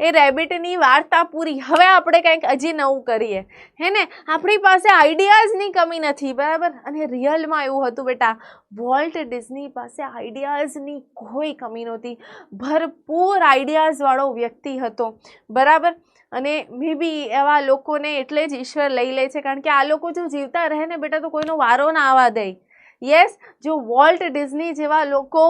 એ રેબિટની વાર્તા પૂરી, હવે આપણે કંઈક હજી નવું કરીએ, હે ને. આપણી પાસે આઈડિયાઝની કમી નથી, બરાબર. અને રિયલમાં એવું હતું બેટા, વોલ્ટ ડિઝની પાસે આઈડિયાઝની કોઈ કમી નહોતી. ભરપૂર આઈડિયાઝવાળો વ્યક્તિ હતો, બરાબર. અને મે બી એવા લોકોને એટલે જ ઈશ્વર લઈ લે છે, કારણ કે આ લોકો જો જીવતા રહે ને બેટા તો કોઈનો વારો ના આવવા દે. યસ, જો વોલ્ટ ડિઝની જેવા લોકો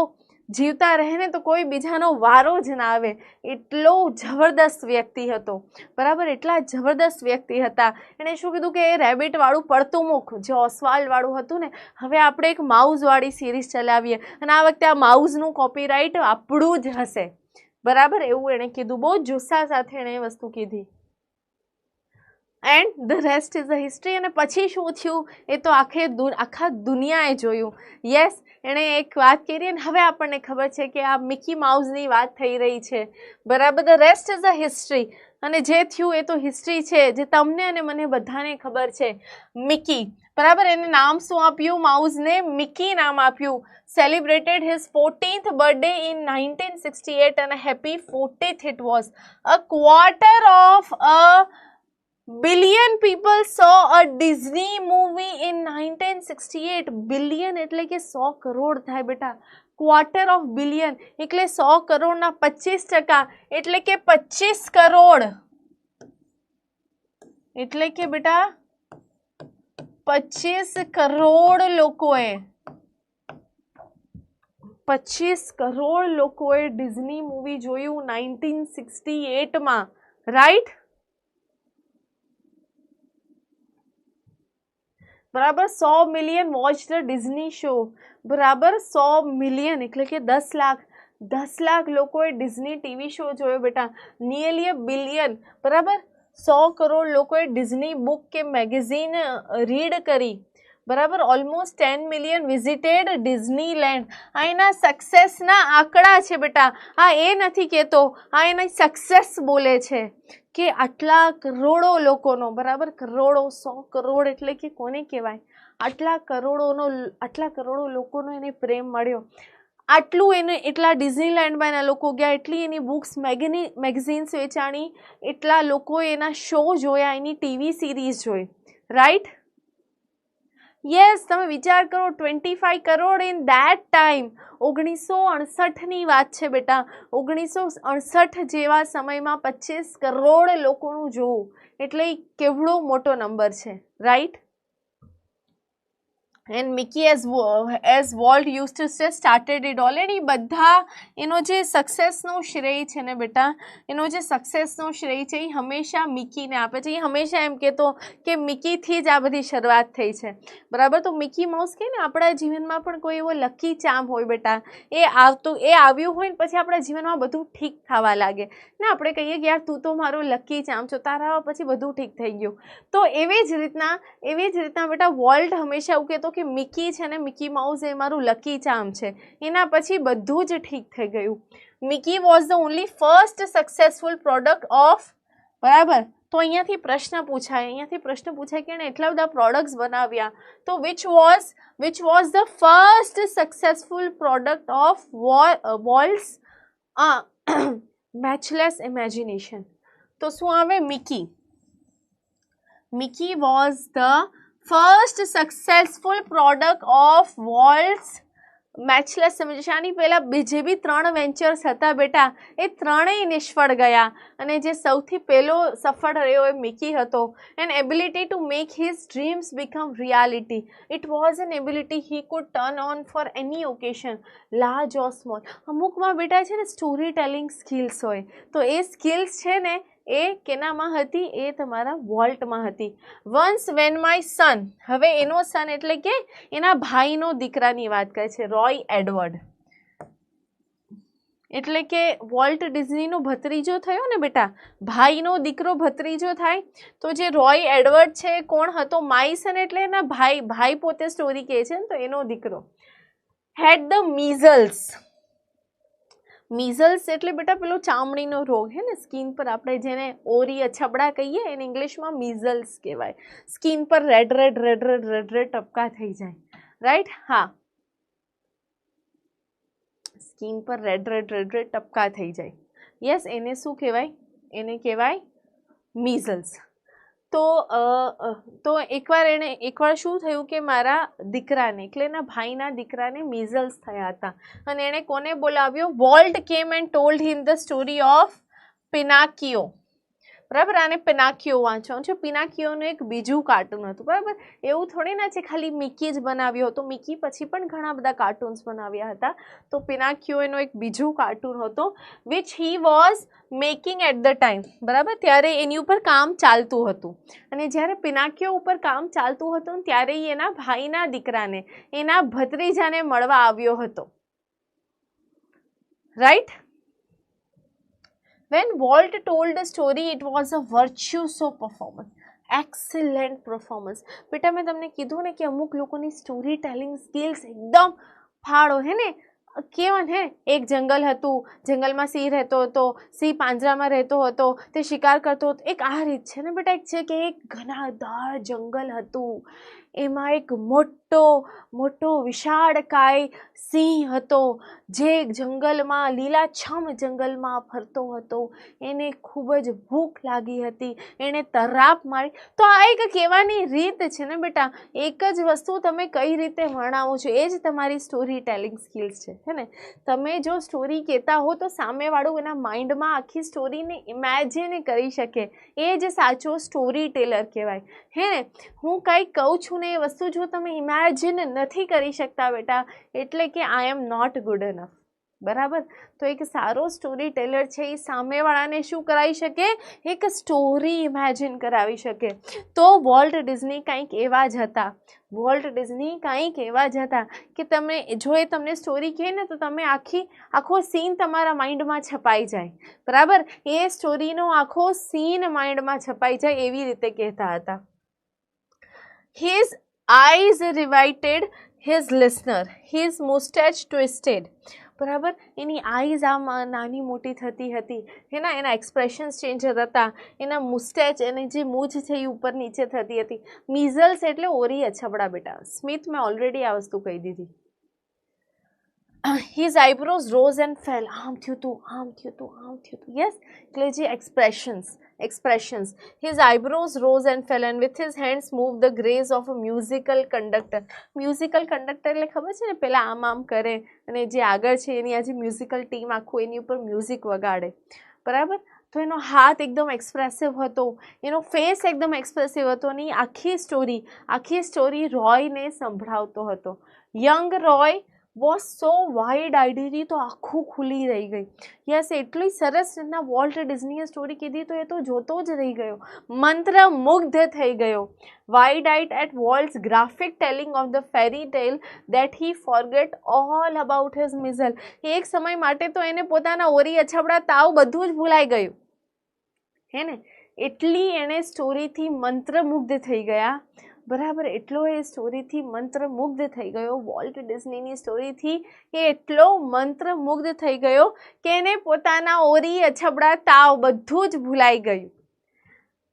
જીવતા રહે ને તો કોઈ બીજાનો વારો જ ના આવે. એટલો જબરદસ્ત વ્યક્તિ હતો, બરાબર. એટલા જબરદસ્ત વ્યક્તિ હતા. એણે શું કીધું કે એ રેબિટવાળું પડતું મુખ જે ઓસ્વાલ્ડવાળું હતું ને, હવે આપણે એક માઉઝવાળી સિરીઝ ચલાવીએ અને આ વખતે આ માઉઝનું કોપીરાઇટ આપણું જ હશે, બરાબર. એવું એણે કીધું, બહુ જુસ્સા સાથે એણે એ વસ્તુ કીધી. And the rest is the history. અને પછી શું થયું એ તો આખા દુનિયાએ જોયું. યસ, એણે એક વાત કરી અને હવે આપણને ખબર છે કે આ મિકી માઉસની વાત થઈ રહી છે, બરાબર. The rest is the history. અને જે થયું એ તો હિસ્ટ્રી છે, જે તમને અને મને બધાને ખબર છે. મિકી, બરાબર. એને નામ શું આપ્યું? માઉસને મિકી નામ આપ્યું. Celebrated his 14th birthday in 1968 and a happy 40th it was. A quarter of a billion people saw a Disney movie in 1968. Billion એટલે કે 100 કરોડ થાય બેટા. ક્વાર્ટર ઓફ બિલિયન એટલે 100 કરોડના 25%, એટલે કે 25 કરોડ. એટલે કે બેટા 25 કરોડ લોકોએ 25 કરોડ લોકોએ ડિઝની મૂવી જોયું 1968માં, રાઈટ. બરાબર. 100 million watch the Disney show, બરાબર. 100 મિલિયન એટલે કે 10 લાખ લોકોએ ડિઝની ટીવી શો જોયો બેટા. નિયરલી અ બિલિયન, બરાબર. 100 કરોડ લોકોએ ડિઝની બુક કે મેગેઝીન રીડ કરી, બરાબર, ઓલમોસ્ટ 10 મિલિયન વિઝિટેડ ડિઝનીલેન્ડ. આ એના સક્સેસના આંકડા છે બેટા, આ એ નથી કહેતો, આ એની સક્સેસ બોલે છે કે આટલા કરોડો લોકોનો, બરાબર, કરોડો 100 કરોડ એટલે કે કોને કહેવાય, આટલા કરોડો લોકોનો એને પ્રેમ મળ્યો, આટલું એને એટલા ડિઝનીલેન્ડમાં એના લોકો ગયા, એટલી એની બુક્સ મેગઝીન્સ વેચાણી, એટલા લોકોએ એના શો જોયા, એની ટીવી સિરીઝ જોઈ, રાઈટ? યસ, તમે વિચાર કરો 25 કરોડ ઇન ધેટ ટાઈમ. 1968ની વાત છે બેટા, 1968 જેવા સમયમાં 25 કરોડ લોકોનું જોવું એટલે કેવડો મોટો નંબર છે, right? And Mickey as Walt use to say started it all. એની બધા એનો જે સક્સેસનો શ્રેય છે ને બેટા, એનો જે સક્સેસનો શ્રેય છે એ હંમેશા મિકીને આપે છે. એ હંમેશા એમ કહેતો કે મિકીથી જ આ બધી શરૂઆત થઈ છે, બરાબર? તો મિકી માઉસ કહે ને, આપણા જીવનમાં પણ કોઈ એવો લકી ચામ હોય બેટા, એ આવ્યું હોય ને પછી આપણા જીવનમાં બધું ઠીક થવા લાગે ને, આપણે કહીએ કે યાર તું તો મારો લકી ચામ છો, તારા પછી બધું ઠીક થઈ ગયું. તો એવી જ રીતના બેટા વોલ્ટ હંમેશા એવું કહેતો કે મિકી છે ને, મિકી માઉસ એ મારું લકી ચામ છે, એના પછી બધું જ ઠીક થઈ ગયું. Mickey was the only first successful product of, બરાબર? તો અહીંયાથી પ્રશ્ન પૂછાય કે એણે એટલા બધા પ્રોડક્ટ્સ બનાવ્યા, તો which was the first successful product of Walt's matchless imagination? તો શું આવે? Mickey was the first successful product of Walt's matchless imagination. આની પહેલાં જે બી 3 વેન્ચર્સ હતા બેટા, એ ત્રણેય નિષ્ફળ ગયા, અને જે સૌથી પહેલો સફળ રહ્યો એ મિકી હતો. An ability to make his dreams become reality. It was an ability he could turn on for any occasion, large or small. અમુકમાં બેટા છે ને સ્ટોરી ટેલિંગ સ્કિલ્સ હોય, તો એ સ્કિલ્સ છે ને એ કેનામાં હતી? એ તમારા વોલ્ટમાં હતી. વન્સ વેન માય સન, હવે એનો સન એટલે કે એના ભાઈનો દીકરાની વાત કરે છે, રોય એડવર્ડ. એટલે કે વોલ્ટ ડિઝનીનો ભત્રીજો થયો ને બેટા, ભાઈનો દીકરો ભત્રીજો થાય. તો જે રોય એડવર્ડ છે કોણ હતો? માય સન એટલે એના ભાઈ પોતે સ્ટોરી કહે છે ને, તો એનો દીકરો. હેડ ધ મીઝલ્સ એટલે બેટા પેલો ચામડીનો રોગ હે ને, સ્કિન પર આપણે જેને ઓરી અછબડા કહીએ, એને ઇંગ્લિશમાં મીઝલ્સ કહેવાય. સ્કિન પર રેડ ટપકા થઈ જાય, રાઈટ? હા, સ્કિન પર રેડ ટપકા થઈ જાય. યસ, એને શું કહેવાય? એને કહેવાય મીઝલ્સ. તો એકવાર શું થયું કે મારા દીકરાને, એટલે એના ભાઈના દીકરાને મીઝલ્સ થયા હતા, અને એણે કોને બોલાવ્યો? Walt came and told him the story of Pinocchio. બરાબર, આને પિનાકિયો વાંચવાનું છે. પિનાકિયોનું એક બીજું કાર્ટૂન હતું, બરાબર? એવું થોડી ના છે ખાલી મિકી જ બનાવ્યો હતો, મિકી પછી પણ ઘણા બધા કાર્ટૂન્સ બનાવ્યા હતા. તો પિનાકિયો એનો એક બીજું કાર્ટૂન હતો, which he was making at the time, બરાબર? ત્યારે એની ઉપર કામ ચાલતું હતું, અને જ્યારે પિનાકિયો ઉપર કામ ચાલતું હતું ત્યારે એના ભાઈના દીકરાને, એના ભત્રીજાને મળવા આવ્યો હતો, right? When Walt told the story, it was a virtuoso performance. Excellent performance. બેટા મેં તમને કીધું ને કે અમુક લોકોની સ્ટોરી ટેલિંગ સ્કિલ્સ એકદમ ફાળો હે ને, કેવા હે? એક જંગલ હતું, જંગલમાં સિંહ રહેતો હતો, સિંહ પાંજરામાં રહેતો હતો, તે શિકાર કરતો હતો. એક આ રીત છે ને બેટા. એક છે કે એક ઘનાદાર જંગલ હતું, એમાં એક મોટો વિશાળકાય સિંહ હતો, જે જંગલમાં લીલાછમ જંગલમાં ફરતો હતો. એને ખૂબ જ ભૂખ લાગી હતી, એણે તરાપ મારી. તો આ એક કહેવાની રીત છે ને બેટા. એક જ વસ્તુ તમે કઈ રીતે વર્ણવો છો, એ જ તમારી સ્ટોરી ટેલિંગ સ્કિલ્સ છે, હે ને? તમે જો સ્ટોરી કહેતા હો તો સામેવાળું એના માઇન્ડમાં આખી સ્ટોરીને ઇમેજિન કરી શકે, એ જ સાચો સ્ટોરી ટેલર કહેવાય, હે ને? હું કંઈક કહું છું ને એ વસ્તુ જો તમે ઇમેજિન નથી કરી શકતા બેટા, એટલે કે આઈ એમ નોટ ગુડ ઇનફ, બરાબર? તો એક સારો સ્ટોરી ટેલર છે એ સામેવાળાને શું કરાવી શકે? એક સ્ટોરી ઇમેજિન કરાવી શકે. તો વોલ્ટ ડિઝની કંઈક એવા જ હતા, કે તમે જો એ તમને સ્ટોરી કહે ને તો તમે આખો સીન તમારા માઇન્ડમાં છપાઈ જાય, બરાબર? એ સ્ટોરીનો આખો સીન માઇન્ડમાં છપાઈ જાય એવી રીતે કહેતા હતા. His eyes riveted his listener, his mustache twisted. બરાબર, એની આઈઝ આમ નાની મોટી થતી હતી, હે ને, એના એક્સપ્રેશન્સ ચેન્જ હતા, એના મુસ્ટેચ, એની જે મૂછ છે એ ઉપર નીચે થતી હતી. મીઝલ્સ એટલે ઓરી અછબડા બેટા. સ્મિથ મેં ઓલરેડી આ વસ્તુ કહી દીધી. His eyebrows rose and fail. આમ થયું હતું, આમ થયું હતું, આમ થયું હતું. યસ, એટલે જે expressions. His eyebrows rose and fell, and with his hands moved the grace of a musical conductor. Musical conductor એટલે ખબર છે ને, પેલા આમ કરે અને જે આગળ છે એની આજે મ્યુઝિકલ ટીમ આખું એની ઉપર મ્યુઝિક વગાડે. બરાબર, તો એનો હાથ એકદમ એક્સપ્રેસિવ હતો, એનો ફેસ એકદમ એક્સપ્રેસિવ હતો અને આખી સ્ટોરી રોયને સંભળાવતો હતો. Young Roy was so wide ID, તો આખું ખુલી રહી ગઈ. યસ, એટલી સરસ રીતના વોલ્ટ ડિઝનીએ સ્ટોરી કીધી તો એ તો જોતો જ રહી ગયો, મંત્રમુગ્ધ થઈ ગયો. Wide eyed at Walt's graphic telling of the fairy tale that he forgot all about his measles. એક સમય માટે તો એને પોતાના ઓરી અછબડા તાવ બધું જ ભૂલાઈ ગયું, હે ને, એટલી એને સ્ટોરીથી મંત્રમુગ્ધ થઈ ગયા. બરાબર, એટલો એ સ્ટોરીથી મંત્રમુગ્ધ થઈ ગયો, વોલ્ટ ડિઝનીની સ્ટોરીથી એ એટલો મંત્રમુગ્ધ થઈ ગયો કે એને પોતાના ઓરી અછબડા તાવ બધું જ ભૂલાઈ ગયું.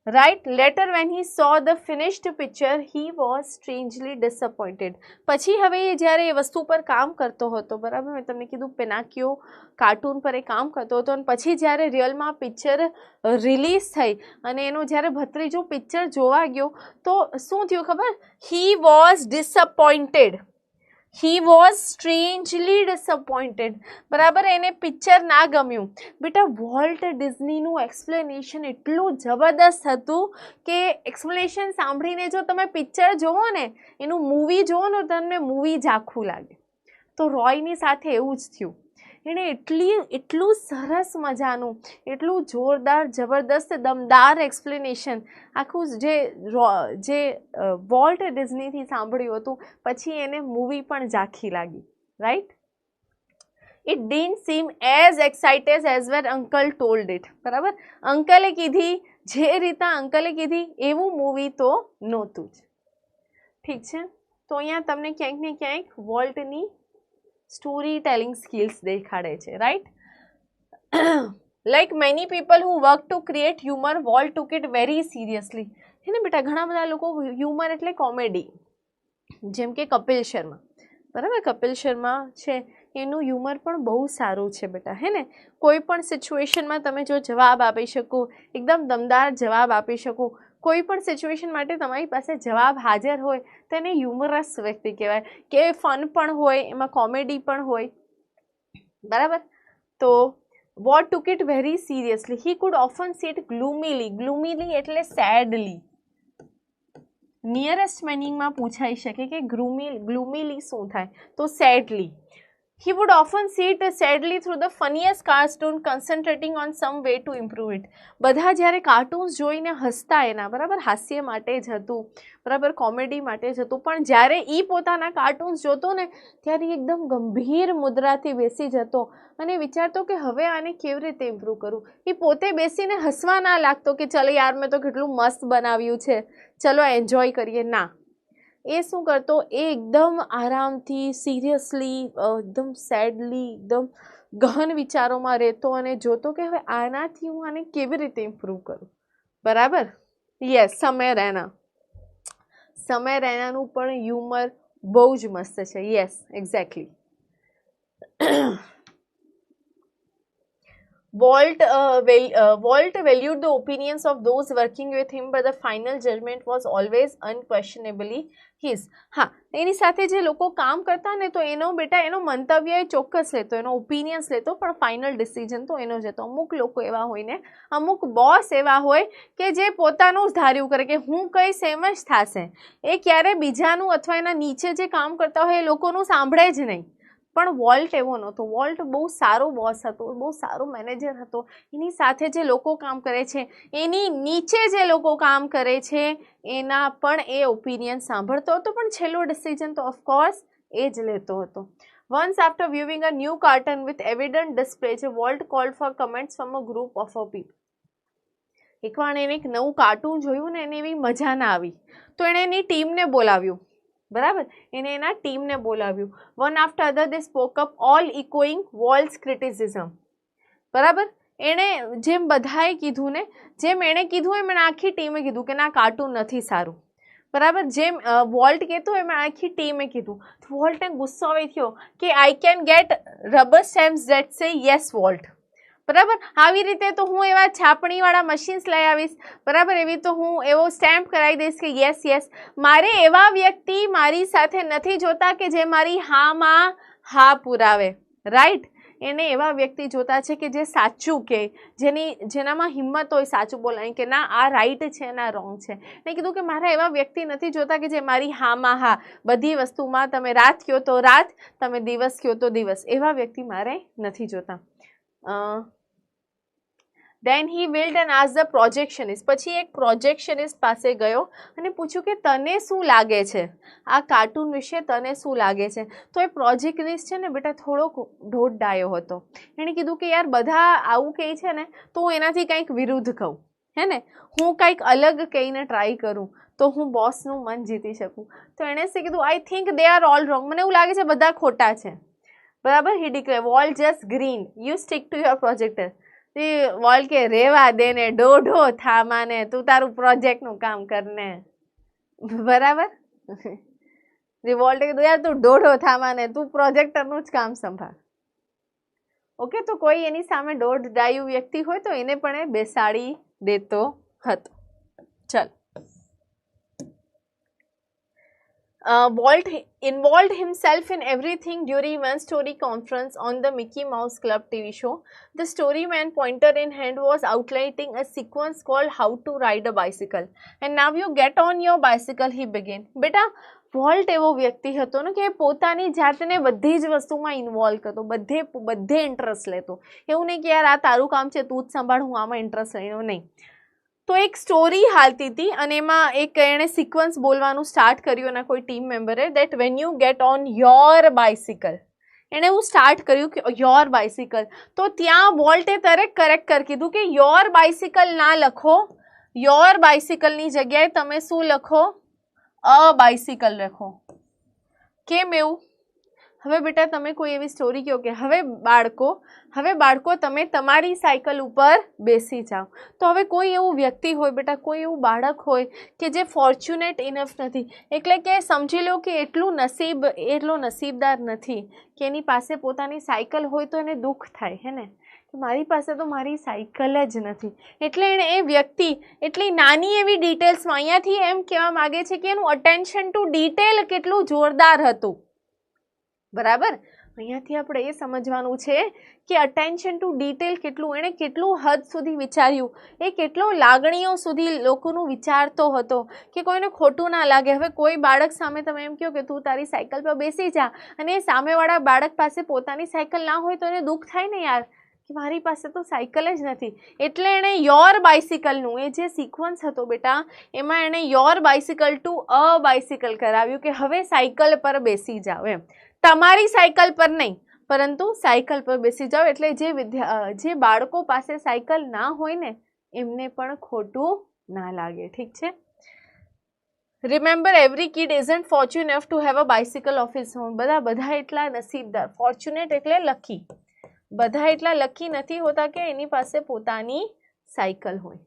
Right. Later when he saw the finished picture he was strangely disappointed. પછી હવે જ્યારે એ વસ્તુ પર કામ કરતો હતો, બરાબર, મેં તમને કીધું પિનાકિયો કાર્ટૂન પર એ કામ કરતો હતો, અને પછી જ્યારે રિયલમાં પિક્ચર રિલીઝ થઈ અને એનો જ્યારે ભત્રીજો પિક્ચર જોવા ગયો તો શું થયું ખબર? He was disappointed. He was strangely disappointed. બરાબર, એને પિક્ચર ના ગમ્યું. બેટા, વોલ્ટ ડિઝનીનું એક્સપ્લેનેશન એટલું જબરદસ્ત હતું કે એક્સપ્લેનેશન સાંભળીને જો તમે પિક્ચર જોવો ને, એનું મૂવી જોવો ને, તમને મૂવી જ આખું લાગે. તો રોયની સાથે એવું જ થયું. એણે એટલું સરસ મજાનું, એટલું જોરદાર, જબરદસ્ત, દમદાર એક્સપ્લેનેશન આખું જે વોલ્ટ ડિઝનીથી સાંભળ્યું હતું, પછી એને મૂવી પણ ઝાંખી લાગી. Right. It didn't seem as exciting as were uncle told it. બરાબર, અંકલે કીધી, જે રીતે અંકલે કીધી એવું મૂવી તો નહોતું જ. ઠીક છે, તો અહીંયા તમને ક્યાંક ને ક્યાંક વોલ્ટની સ્ટોરી ટેલિંગ સ્કિલ્સ દેખાડે છે. Right. Like many people who work to create humour, volt took it very seriously. હે ને બેટા, ઘણા બધા લોકો હ્યુમર એટલે કોમેડી, જેમ કે કપિલ શર્મા. બરાબર, કપિલ શર્મા છે એનું હ્યુમર પણ બહુ સારું છે બેટા, હે ને. કોઈ પણ સિચ્યુએશનમાં તમે જો જવાબ આપી શકો, એકદમ દમદાર જવાબ આપી શકો, કોઈ પણ સિચ્યુએશન માટે તમારી પાસે જવાબ હાજર હોય તો એને હ્યુમરસ વ્યક્તિ કહેવાય, કે ફન પણ હોય, એમાં કોમેડી પણ હોય. બરાબર, તો Walt took it very seriously. He could often sit glumly. Glumly એટલે સેડલી. નિયરેસ્ટ મિનિંગમાં પૂછાઈ શકે કે ગ્લુમીલી શું થાય, તો સેડલી. He would often sit sadly through the funniest cartoon, concentrating on some way to improve it. બધા જ્યારે કાર્ટૂન્સ જોઈને હસતા એના, બરાબર, હાસ્ય માટે જ હતું, બરાબર, કોમેડી માટે જ હતું, પણ જ્યારે એ પોતાના કાર્ટૂન્સ જોતો ને ત્યારે એકદમ ગંભીર મુદ્રાથી બેસી જતો અને વિચારતો કે હવે આને કેવી રીતે ઇમ્પ્રૂવ કરું. એ પોતે બેસીને હસવા ના લાગતો કે ચલો યાર મેં તો કેટલું મસ્ત બનાવ્યું છે, ચલો એન્જોય કરીએ. ના, એ શું કરતો, એ એકદમ આરામથી, સિરિયસલી, એકદમ સેડલી, એકદમ ગહન વિચારોમાં રહેતો અને જોતો કે હવે આનાથી હું આને કેવી રીતે ઇમ્પ્રૂવ કરું. બરાબર. યસ, સમય રૈનાનું પણ હ્યુમર બહુ જ મસ્ત છે. Yes, exactly. Walt valued the opinions of those working with him, but the final judgment was always unquestionably his. હા, એની સાથે જે લોકો કામ કરતા ને તો એનો બેટા એનો મંતવ્ય એ ચોક્કસ લેતો, એનો ઓપિનિયન્સ લેતો, પણ ફાઇનલ ડિસિઝન તો એનો જ હતો. અમુક લોકો એવા હોય ને, અમુક બોસ એવા હોય કે જે પોતાનું જ ધાર્યું કરે કે હું કહીશ એમ જ થશે. એ ક્યારે બીજાનું અથવા એના નીચે જે કામ કરતા હોય એ લોકોનું સાંભળે જ નહીં. પણ વોલ્ટ એવો નહોતો. વોલ્ટ બહુ સારો બોસ હતો, બહુ સારો મેનેજર હતો. એની સાથે જે લોકો કામ કરે છે, એની નીચે જે લોકો કામ કરે છે, એના પણ એ ઓપિનિયન સાંભળતો હતો, પણ છેલ્લો ડિસિઝન તો ઓફકોર્સ એ જ લેતો હતો. Once after viewing a new cartoon with evident displeasure, Walt called for comments from a group of people. એકવાર એને એક નવું કાર્ટૂન જોયું ને એને એવી મજા ના આવી તો એણે એની ટીમને બોલાવ્યું. બરાબર, એને એના ટીમને બોલાવ્યું. One after other they spoke up, all echoing Walt's criticism. બરાબર, એણે જેમ બધાએ કીધું ને, જેમ એણે કીધું એમ એણે આખી ટીમે કીધું કે ના કાર્ટૂન નથી સારું. બરાબર, જેમ વોલ્ટ કહેતું એમ આખી ટીમે કીધું. વોલ્ટને ગુસ્સો આવી થયો કે I can get rubber stamps that say yes volt. બરાબર, આવી રીતે તો હું એવા છાપણીવાળા મશીન્સ લઈ આવીશ. બરાબર, એવી તો હું એવો સ્ટેમ્પ કરાવી દઈશ કે યસ યસ. મારે એવા વ્યક્તિ મારી સાથે નથી જોતા કે જે મારી હામાં હા પુરાવે. રાઈટ, એને એવા વ્યક્તિ જોતા છે કે જે સાચું કહે, જેનામાં હિંમત હોય સાચું બોલાય કે ના આ રાઈટ છે ના રોંગ છે. મેં કીધું કે મારા એવા વ્યક્તિ નથી જોતા કે જે મારી હામાં હા, બધી વસ્તુમાં તમે રાત કહો તો રાત, તમે દિવસ કહો તો દિવસ, એવા વ્યક્તિ મારે નથી જોતા. Then he willed and asked the projectionist. પછી એક પ્રોજેક્શનિસ્ટ પાસે ગયો અને પૂછ્યું કે તને શું લાગે છે આ કાર્ટૂન વિશે, તને શું લાગે છે? તો એ પ્રોજેક્શનિસ્ટ છે ને બેટા થોડોક ઢોઢ ડાયો હતો. એણે કીધું કે યાર બધા આવું કહે છે ને તો હું એનાથી કંઈક વિરુદ્ધ કહું, હે ને, હું કંઈક અલગ કહીને ટ્રાય કરું તો હું બોસનું મન જીતી શકું. તો એણે કીધું I think they are all wrong, મને એવું લાગે છે બધા ખોટા છે. બરાબર, he declare Walt just grinned, you stick to your projector. Walt કે રેવા દે ને દોઢો થામાને, તું તારું પ્રોજેક્ટનું કામ કરને. બરાબર, વોલ્ટે કીધું યાર તું દોઢો થામાને, તું પ્રોજેક્ટરનું જ કામ સંભાળ. ઓકે, તો કોઈ એની સામે દોઢ ડાયું વ્યક્તિ હોય તો એને પણ એ બેસાડી દેતો હતો. ચલ, Walt involved himself in everything during one story conference on the Mickey Mouse Club TV show. The storyman, pointer in hand, was outlining a sequence called How to Ride a Bicycle. And now you get on your bicycle, he began. બેટા, volt એવો વ્યક્તિ હતો ને કે પોતાની જાતને બધી જ વસ્તુમાં ઇન્વોલ્વ કરતો, બધે ઇન્ટરેસ્ટ લેતો. એવું નહીં કે યાર આ તારું કામ છે તું જ સંભાળ, હું આમાં ઇન્ટરેસ્ટ લઈને નહીં. તો એક સ્ટોરી હાલતી હતી અને એમાં એક એણે સિક્વન્સ બોલવાનું સ્ટાર્ટ કર્યું એના કોઈ ટીમ મેમ્બરે, that when you get on your bicycle. એણે એવું સ્ટાર્ટ કર્યું કે યોર બાઇસિકલ. તો ત્યાં વોલ્ટે કરેક્ટ કરી કીધું કે યોર બાઇસિકલ ના લખો, યોર બાઇસિકલની જગ્યાએ તમે શું લખો, અ બાઇસિકલ લખો. કેમ એવું? હવે બેટા તમે કોઈ એવી સ્ટોરી કહો કે હવે બાળકો તમે તમારી સાયકલ ઉપર બેસી જાઓ. તો હવે કોઈ એવું વ્યક્તિ હોય બેટા, કોઈ એવું બાળક હોય કે જે ફોર્ચ્યુનેટ ઇનફ નથી, એટલે કે સમજી લો કે એટલો નસીબદાર નથી કે એની પાસે પોતાની સાયકલ હોય તો એને દુઃખ થાય, હે ને, કે મારી પાસે તો મારી સાયકલ જ નથી. એટલે એણે એ વ્યક્તિ એટલી નાની એવી ડિટેલ્સમાં, અહીંયાથી એમ કહેવા માગે છે કે એનું અટેન્શન ટુ ડિટેલ કેટલું જોરદાર હતું. બરાબર, અહીંયાથી આપણે એ સમજવાનું છે કે અટેન્શન ટુ ડિટેલ કેટલું, એણે કેટલું હદ સુધી વિચાર્યું, એ કેટલો લાગણીઓ સુધી લોકોનું વિચારતો હતો કે કોઈને ખોટું ના લાગે. હવે કોઈ બાળક સામે તમે એમ કહો કે તું તારી સાયકલ પર બેસી જા અને સામેવાળા બાળક પાસે પોતાની સાયકલ ના હોય તો એને દુઃખ થાય ને યાર કે મારી પાસે તો સાયકલ જ નથી. એટલે એણે યોર બાઇસિકલનું એ જે સિક્વન્સ હતો બેટા, એમાં એણે your bicycle to a bicycle કરાવ્યું કે હવે સાયકલ પર બેસી જાઓ એમ. તમારી સાયકલ પર નહીં પરંતુ સાયકલ પર બેસી જાઓ. એટલે જે બાળકો પાસે સાયકલ ના હોય ને એમને પણ ખોટું ના લાગે. ઠીક છે? Remember, every kid isn't fortunate enough to have a bicycle of his own. બધા એટલા નસીબદાર, ફોર્ચ્યુનેટ એટલે લકી, બધા એટલા લકી નથી હોતા કે એની પાસે પોતાની સાયકલ હોય.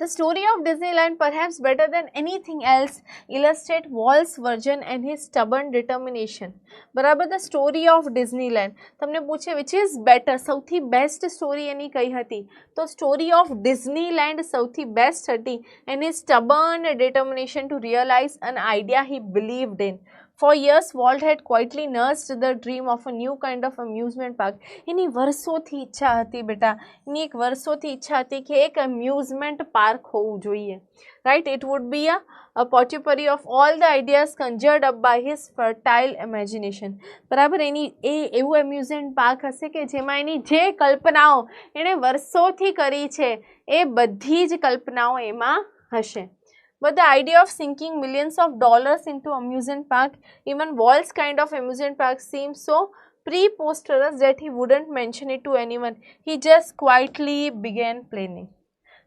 The story of Disneyland, perhaps better than anything else, illustrates Walt's version and his stubborn determination. બરાબર, the story of Disneyland. તમને પૂછે which is better, સૌથી બેસ્ટ સ્ટોરી એની કઈ હતી? તો સ્ટોરી ઓફ ડિઝનીલેન્ડ સૌથી બેસ્ટ હતી. and his stubborn determination to realize an idea he believed in. For years, Walt had quietly nursed the dream of a new kind of amusement park. એની વર્ષોથી ઈચ્છા હતી બેટા, એની એક વર્ષોથી ઈચ્છા હતી કે એક એમ્યુઝમેન્ટ પાર્ક હોવું જોઈએ. Right, it would be a potpourri of all the ideas conjured up by his fertile imagination. બરાબર, એવું એમ્યુઝમેન્ટ પાર્ક હશે કે જેમાં એની જે કલ્પનાઓ એણે વર્ષોથી કરી છે એ બધી જ કલ્પનાઓ એમાં હશે. But the idea of sinking millions of dollars into amusement park, even Walt's kind of amusement park, seemed so preposterous that he wouldn't mention it to anyone. He just quietly began planning.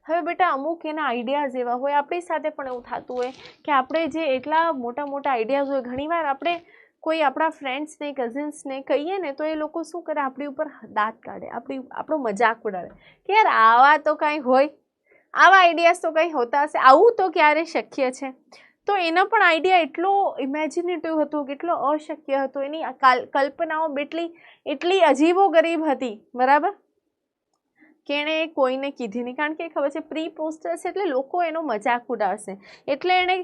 હવે બેટા અમુક એના ideas એવા હોય, આપણી સાથે પણ એવું થતું હોય કે આપણે જે એટલા મોટા મોટા આઈડિયાઝ હોય, ઘણીવાર આપણે કોઈ આપણા ફ્રેન્ડ્સને કઝિન્સને કહીએ ને તો એ લોકો શું કરે, આપણી ઉપર દાંત કાઢે, આપણો મજાક ઉડાડે કે યાર આવા તો કાંઈ હોય, આવા આઈડિયાઝ તો કંઈ હોતા હશે, આવું તો ક્યારે શક્ય છે. તો એનો પણ આઈડિયા એટલો ઇમેજિનેટિવ હતો, કેટલો અશક્ય હતો, એની કલ્પનાઓ એટલી અજીબો ગરીબ હતી, બરાબર, કે એણે કોઈને કીધી નહીં, કારણ કે ખબર છે પ્રી પોસ્ટર છે એટલે લોકો એનો મજાક ઉડાડશે, એટલે એણે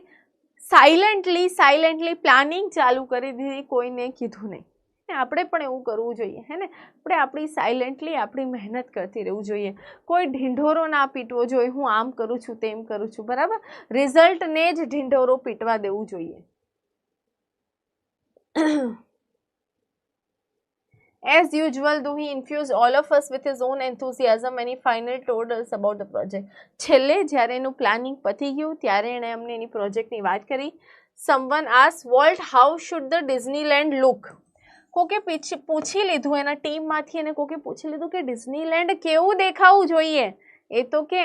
સાયલેન્ટલી પ્લાનિંગ ચાલુ કરી દીધી, કોઈને કીધું નહીં. આપણે પણ એવું કરવું જોઈએ, હે ને, આપણે આપણી સાયલેન્ટલી આપણી મહેનત કરતી રહેવું જોઈએ, કોઈ ઢીંઢોરો ના પીટવો જોઈએ, હું આમ કરું છું તેમ કરું છું, બરાબર, રિઝલ્ટને જ ઢીંઢોરો પીટવા દેવું જોઈએ. As usual, though he infused all of us with his own enthusiasm and he finally told us about the project. છેલ્લે જ્યારે એનું પ્લાનિંગ પતી ગયું ત્યારે એણે અમને એની પ્રોજેક્ટની વાત કરી. Someone asked, Walt, how should the Disneyland look? કોકે પૂછી લીધું એના ટીમમાંથી, અને કોકે પૂછી લીધું કે ડિઝનીલેન્ડ કેવું દેખાવું જોઈએ, એ તો કે,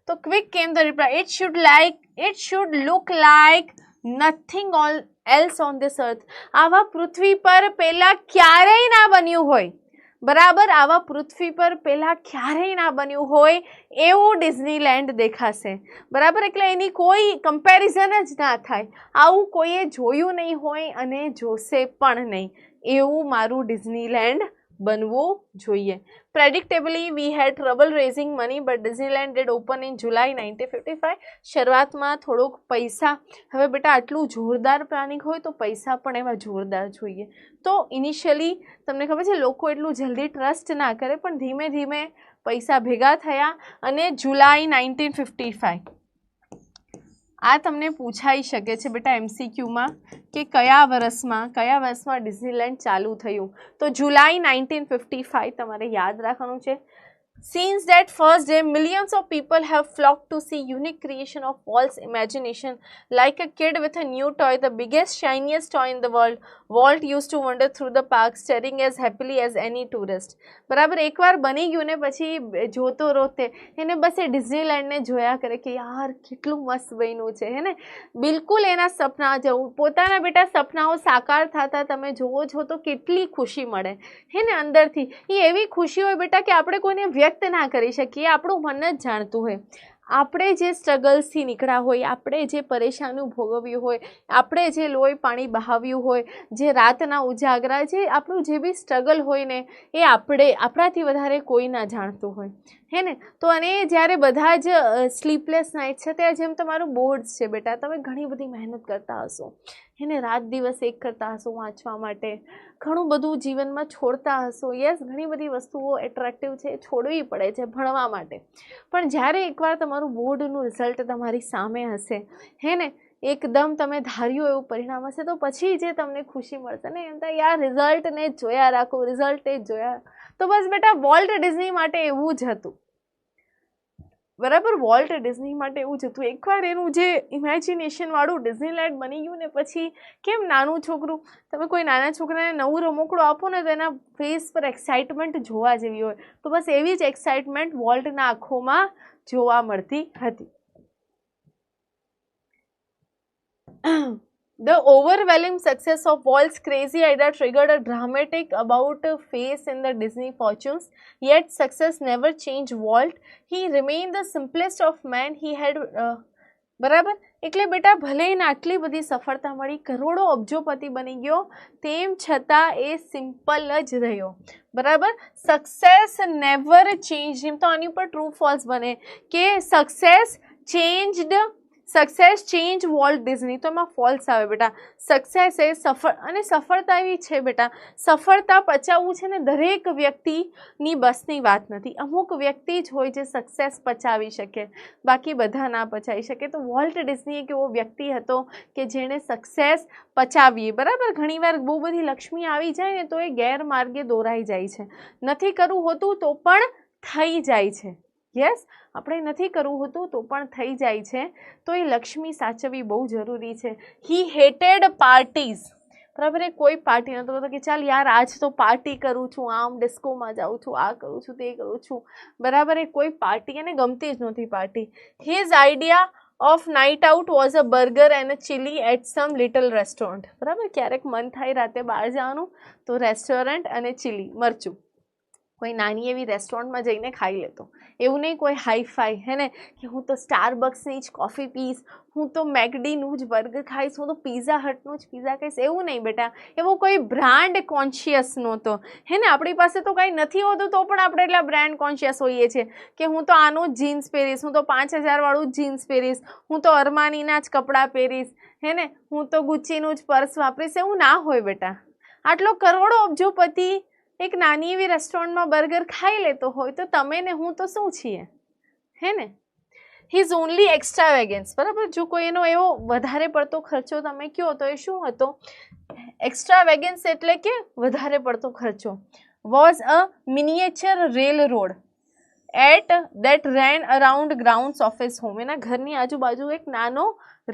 તો ક્વિક કેમ the reply, it should look like nothing else on this earth. આવા પૃથ્વી પર પહેલા ક્યારેય ના બન્યું હોય, બરાબર, આવા પૃથ્વી પર પહેલા ક્યારેય ના બન્યું હોય એવું ડિઝનીલેન્ડ દેખાશે, બરાબર, એટલે એની કોઈ કમ્પેરિઝન જ ના થાય, આવું કોઈએ જોયું નહીં હોય અને જોશે પણ નહીં, એવું મારું ડિઝનીલેન્ડ બનવું જોઈએ. Predictably, we had trouble raising money, but Disneyland did open in July 1955. શરૂઆતમાં થોડોક પૈસા, હવે બેટા આટલું જોરદાર પ્લાનિંગ હોય તો પૈસા પણ એવા જોરદાર જોઈએ. તો ઇનિશિયલી તમને ખબર છે લોકો એટલું જલ્દી ટ્રસ્ટ ના કરે, પણ ધીમે ધીમે પૈસા ભેગા થયા અને જુલાઈ 1955, આ તમને પૂછાઈ શકે છે બેટા MCQમાં કે કયા વર્ષમાં ડિઝનીલેન્ડ ચાલુ થયું, તો જુલાઈ 1955 તમારે યાદ રાખવાનું છે. Since that first day, millions of people have flocked to see unique creation of Walt's imagination. Like a kid with a new toy, the biggest, shiniest toy in the world, Walt used to wander through the park, staring as happily as any tourist. બરાબર, એકવાર બની ગયું ને પછી જોતો રોતે એને બસ એ ડિઝનીલેન્ડને જોયા કરે કે યાર કેટલું મસ્ત બન્યું છે, હે ને, બિલકુલ એના સપના જેવું, પોતાના બેટા સપનાઓ સાકાર થતા તમે જોવો છો તો કેટલી ખુશી મળે, હે ને, અંદરથી. એ એવી ખુશી હોય બેટા કે આપણે કોઈને વ્યક્ત ના કરી શકીએ, આપણું મન જ જાણતું હોય, આપણે જે સ્ટ્રગલ્સથી નીકળ્યા હોય, આપણે જે પરેશાની ભોગવ્યું હોય, આપણે જે લોહી પાણી બહાવ્યું હોય, જે રાતના ઉજાગરા, જે આપણું જે બી સ્ટ્રગલ હોય ને એ આપણાથી વધારે કોઈ ના જાણતું હોય, હે ને. તો અને જ્યારે બધા જ સ્લીપલેસ નાઇટ છે ત્યારે જેમ તમારું બોર્ડ્સ છે બેટા, તમે ઘણી બધી મહેનત કરતા હશો, હે ને, રાત દિવસ એક કરતા હશો વાંચવા માટે, ઘણું બધું જીવનમાં છોડતા હશો, યસ, ઘણી બધી વસ્તુઓ એટ્રેક્ટિવ છે છોડવી પડે છે ભણવા માટે, પણ જ્યારે એકવાર તમારું બોર્ડનું રિઝલ્ટ તમારી સામે હશે, હે ને, એકદમ તમે ધાર્યું એવું પરિણામ હશે, તો પછી જે તમને ખુશી મળશે ને એમ થાય યાર રિઝલ્ટને જ જોયા રાખો, રિઝલ્ટ જ જોયા. તો બસ બેટા વોલ્ટ ડિઝની માટે એવું જ હતું, બરાબર, વોલ્ટ ડિઝની માટે એવું જ હતું. એકવાર એનું જે ઇમેજિનેશન વાળું ડિઝનીલેન્ડ બની ગયું ને પછી કેમ નાનું છોકરું, તમે કોઈ નાના છોકરાને નવું રમકડું આપો ને તો એના ફેસ પર એક્સાઇટમેન્ટ જોવા જેવી હોય, તો બસ એવી જ એક્સાઇટમેન્ટ વોલ્ટના આંખોમાં જોવા મળતી હતી. The overwhelming success of Walt's crazy idea triggered a dramatic about face in the Disney fortunes. Yet success never changed Walt. He remained the simplest of men. He had બરાબર, એટલે બેટા ભલે એને આટલી બધી સફળતા મળી, કરોડો અબજોપતિ બની ગયો, તેમ છતાં એ સિમ્પલ જ રહ્યો, બરાબર. સક્સેસ નેવર ચેન્જ હિમ. તો આની ઉપર ટ્રુ ફોલ્સ બને કે સક્સેસ ચેન્જ વોલ્ટ ડિઝની, તો એમાં ફોલ્સ આવે બેટા. સક્સેસ એ સફળતા એવી છે બેટા, સફળતા પચાવવું છે ને દરેક વ્યક્તિની બસની વાત નથી, અમુક વ્યક્તિ જ હોય જે સક્સેસ પચાવી શકે, બાકી બધા ના પચાવી શકે. તો વોલ્ટ ડિઝની એક એવો વ્યક્તિ હતો કે જેણે સક્સેસ પચાવી, બરાબર. ઘણીવાર બહુ બધી લક્ષ્મી આવી જાય ને તો એ ગેરમાર્ગે દોરાઈ જાય છે, નથી કરવું હોતું તો પણ થઈ જાય છે, યસ, આપણે નથી કરવું હતું તો પણ થઈ જાય છે, તો એ લક્ષ્મી સાચવવી બહુ જરૂરી છે. હી હેટેડ પાર્ટીઝ, બરાબર. એ કોઈ પાર્ટી નહોતો કરતો કે ચાલ યાર આજ તો પાર્ટી કરું છું, આમ ડિસ્કોમાં જાઉં છું, આ કરું છું, તે કરું છું. બરાબર. એ કોઈ પાર્ટી એને ગમતી જ નહોતી party. His idea of night out was a burger and a chilli at some little restaurant. બરાબર. ક્યારેક મન થાય રાતે બહાર જવાનું તો રેસ્ટોરન્ટ અને ચીલી મરચું કોઈ નાની એવી રેસ્ટોરન્ટમાં જઈને ખાઈ લેતો. એવું નહીં કોઈ હાઈફાઈ હે ને કે હું તો સ્ટારબક્સની જ કોફી પીશ, હું તો મેકડીનું જ બર્ગર ખાઈશ, હું તો પિઝા હટનું જ પિઝા ખાઈશ. એવું નહીં બેટા. એવો કોઈ બ્રાન્ડ કોન્શિયસ નહોતો હે ને. આપણી પાસે તો કંઈ નથી હોતું તો પણ આપણે એટલા બ્રાન્ડ કોન્શિયસ હોઈએ છીએ કે હું તો આનું જ જીન્સ પહેરીશ, હું તો 5000 વાળું જ જીન્સ પહેરીશ, હું તો અરમાનીના જ કપડાં પહેરીશ હે ને, હું તો ગુચ્ચીનું જ પર્સ વાપરીશ. એવું ના હોય બેટા. આટલો કરોડો અબજોપતિ એક નાની એવી રેસ્ટોરન્ટમાં બર્ગર ખાઈ લેતો હોય તો તમે ને હું તો શું છીએ હે ને. His only extravagance. બરાબર. જો કોઈ એનો એવો વધારે પડતો ખર્ચો તમે કહો તો એ શું હતો? એક્સ્ટ્રાવેગન્સ એટલે કે વધારે પડતો ખર્ચો. Was a miniature railroad at that ran around grounds of his home. એના ઘરની આજુબાજુ એક નાનો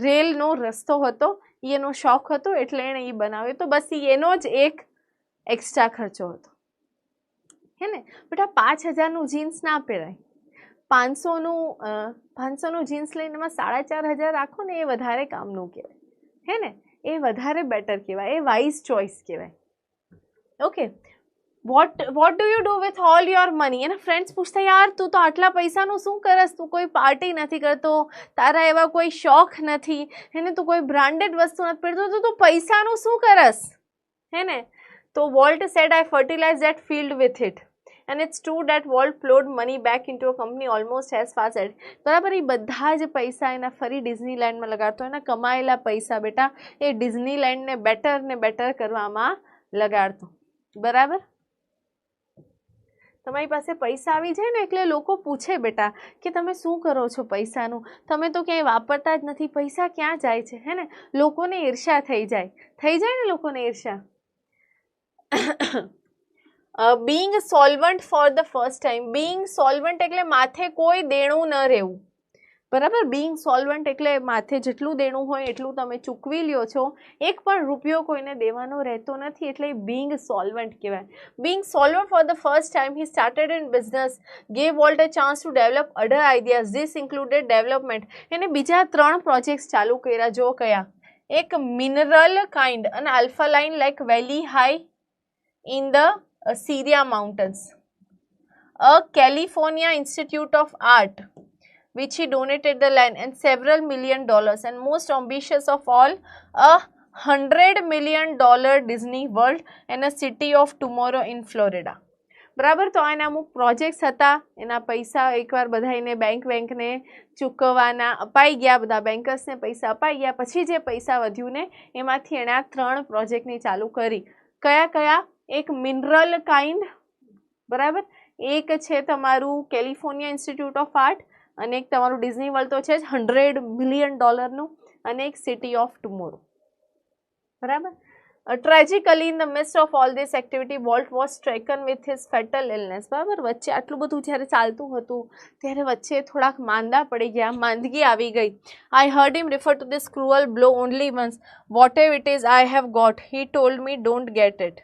રેલનો રસ્તો હતો. એનો શોખ હતો એટલે એણે એ બનાવ્યો. તો બસ એનો જ એક એક્સ્ટ્રા ખર્ચો હતો હે ને. બેટા 5000નું જીન્સ ના પહેરાય. 500નું જીન્સ લઈને એમાં 4500 રાખો ને એ વધારે કામનું કહેવાય હે ને. એ વધારે બેટર કહેવાય. એ વાઇઝ ચોઇસ કહેવાય. Okay. What do you do with all your money? એના ફ્રેન્ડ્સ પૂછતા યાર તું તો આટલા પૈસાનું શું કરસ? તું કોઈ પાર્ટી નથી કરતો, તારા એવા કોઈ શોખ નથી હે ને, તું કોઈ બ્રાન્ડેડ વસ્તુ નથી પહેરતો, તો તું પૈસાનું શું કરસ હે ને. તો Walt said, I fertilized that field with it. And it's true that Walt plowed money back into a company almost as fast as. બરાબર. એ બધા જ પૈસા એના ફરી ડિઝનીલેન્ડમાં લગાડતો. એના કમાયેલા પૈસા બેટા એ ડિઝનીલેન્ડને બેટર કરવામાં લગાડતો. બરાબર. તમારી પાસે પૈસા આવી જાય ને એટલે લોકો પૂછે બેટા કે તમે શું કરો છો પૈસાનું? તમે તો ક્યાંય વાપરતા જ નથી, પૈસા ક્યાં જાય છે હે ને. લોકોને ઈર્ષ્યા થઈ જાય ને લોકોને ઈર્ષ્યા. being solvent for the first time. being solvent એટલે માથે કોઈ દેણું ન રહેવું. બરાબર. being solvent એટલે માથે જેટલું દેણું હોય એટલું તમે ચૂકવી લ્યો છો, એક પણ રૂપિયો કોઈને દેવાનો રહેતો નથી, એટલે being solvent કહેવાય. being solvent for the first time he started in business, gave Walt a chance to develop other ideas. This included development. એને બીજા 3 પ્રોજેક્ટ્સ ચાલુ કર્યા. જો કયા? એક મિનરલ કાઇન્ડ અને આલ્ફાલાઇન like valley high in the Syria mountains, a California Institute of Art which he donated the land and several $1 million, and most ambitious of all, a $100 million Disney World and a City of Tomorrow in Florida. બરાબર. તો આના અમુક projects હતા. એના પૈસા એકવાર બધાને બેંકને ચૂકવવાના અપાઈ ગયા, બધા બેન્કર્સને પૈસા અપાઈ ગયા. પછી જે પૈસા વધ્યું ને એમાંથી એણે આ 3 પ્રોજેક્ટની ચાલુ કરી. કયા કયા? એક મિનરલ કાઇન્ડ. બરાબર. એક છે તમારું કેલિફોર્નિયા ઇન્સ્ટિટ્યૂટ ઓફ આર્ટ અને એક તમારું ડિઝની વર્લ્ડ તો છે જ $100 million અને એક સિટી ઓફ ટુમોરો. બરાબર. Tragically, in the midst of all this activity, Walt was stricken with his fatal illness. બરાબર. વચ્ચે આટલું બધું જ્યારે ચાલતું હતું ત્યારે વચ્ચે થોડાક માંદા પડી ગયા, માંદગી આવી ગઈ. I heard him refer to this cruel blow only once. Whatever it is I have got, he told me, don't get it.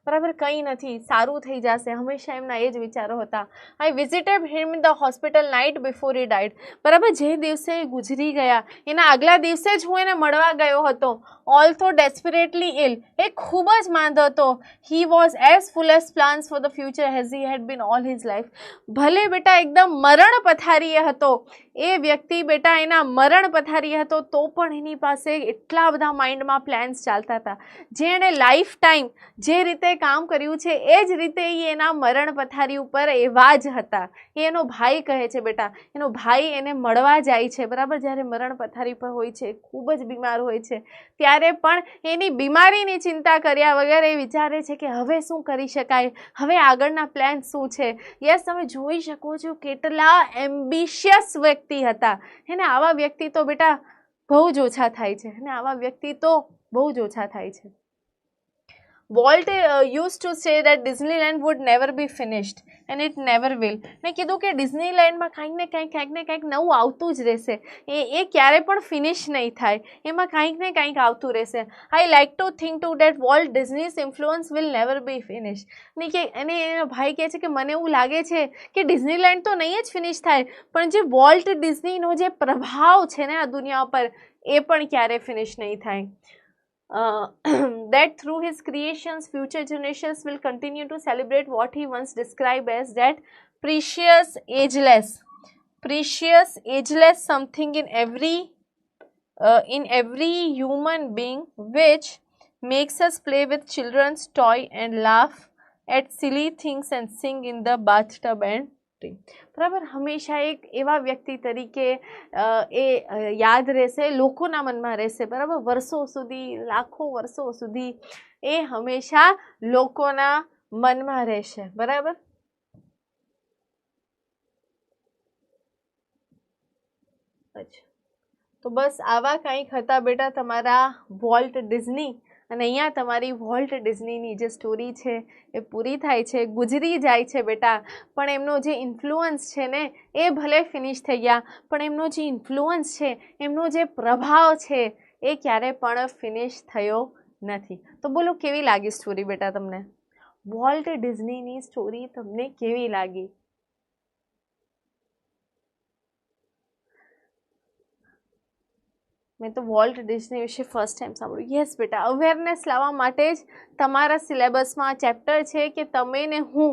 બરાબર. કંઈ નથી, સારું થઈ જશે, હંમેશા એમના એ જ વિચારો હતા. I visited him in the hospital night before he died. બરાબર. જે દિવસે ગુજરી ગયા એના આગલા દિવસે જ હું એને મળવા ગયો હતો. ઓલ્થો ડેસ્પરેટલી ઇલ. એ ખૂબ જ માંદો હતો. He was as full as plans for the future has he had been all his life. ભલે બેટા એકદમ મરણ પથારીએ હતો એ વ્યક્તિ, બેટા એના મરણ પથારીએ હતો તો પણ એની પાસે એટલા બધા માઇન્ડમાં પ્લાન્સ ચાલતા હતા. જે એણે લાઈફ ટાઈમ જે રીતે કામ કર્યું છે એ જ રીતે એના મરણ પથારી ઉપર એવા જ હતા. એનો ભાઈ કહે છે બેટા, એનો ભાઈ એને મળવા જાય છે. બરાબર. જ્યારે મરણ પથારી પર હોય છે, ખૂબ જ બીમાર હોય છે, ત્યારે પણ એની બીમારીની ચિંતા કર્યા વગર એ વિચારે છે કે હવે શું કરી શકાય, હવે આગળના પ્લાન શું છે. યસ, તમે જોઈ શકો છો કેટલા એમ્બિશિયસ વ્યક્તિ હતા એને. આવા વ્યક્તિ તો બેટા બહુ જ ઓછા થાય છે અને આવા વ્યક્તિ તો બહુ જ ઓછા થાય છે. Walt use to say that Disneyland would never be finished and it never will. મેં કીધું કે ડિઝનીલેન્ડમાં કંઈક ને કંઈક નવું આવતું જ રહેશે, એ ક્યારે પણ ફિનિશ નહીં થાય, એમાં કંઈક ને કંઈક આવતું રહેશે. I like to think to that Walt Disney's influence will never be finish. અને એનો ભાઈ કહે છે કે મને એવું લાગે છે કે ડિઝનીલેન્ડ તો નહીં જ ફિનિશ થાય, પણ જે વોલ્ટ ડિઝનીનો જે પ્રભાવ છે ને આ દુનિયા પર, એ પણ ક્યારે ફિનિશ નહીં થાય. That through his creations, future generations will continue to celebrate what he once described as that precious, ageless something in every human being, which makes us play with children's toy and laugh at silly things and sing in the bathtub and બરાબર. હંમેશા એક એવા વ્યક્તિ તરીકે એ યાદ રહેશે, લોકોના મનમાં રહેશે, બરાબર. વર્ષો સુધી, લાખો વર્ષો સુધી એ હંમેશા લોકોના મનમાં રહેશે, બરાબર. અચ્છા, તો બસ આવા કંઈક હતા બેટા તમારા વોલ્ટ ડિઝની. અને અહીંયા તમારી વોલ્ટ ડિઝનીની જે સ્ટોરી છે એ પૂરી થાય છે, ગુજરી જાય છે બેટા. પણ એમનો જે ઇન્ફ્લુઅન્સ છે ને એ ભલે ફિનિશ થઈ ગયા, પણ એમનો જે ઇન્ફ્લુઅન્સ છે, એમનો જે પ્રભાવ છે એ ક્યારે પણ ફિનિશ થયો નથી. તો બોલો કેવી લાગી સ્ટોરી બેટા તમને? વોલ્ટ ડિઝનીની સ્ટોરી તમને કેવી લાગી? મેં તો વોલ્ટ ડિઝની વિશે ફર્સ્ટ ટાઈમ સાંભળ્યું. યસ બેટા, અવેરનેસ લાવવા માટે જ તમારા સિલેબસમાં ચેપ્ટર છે કે તમે ને હું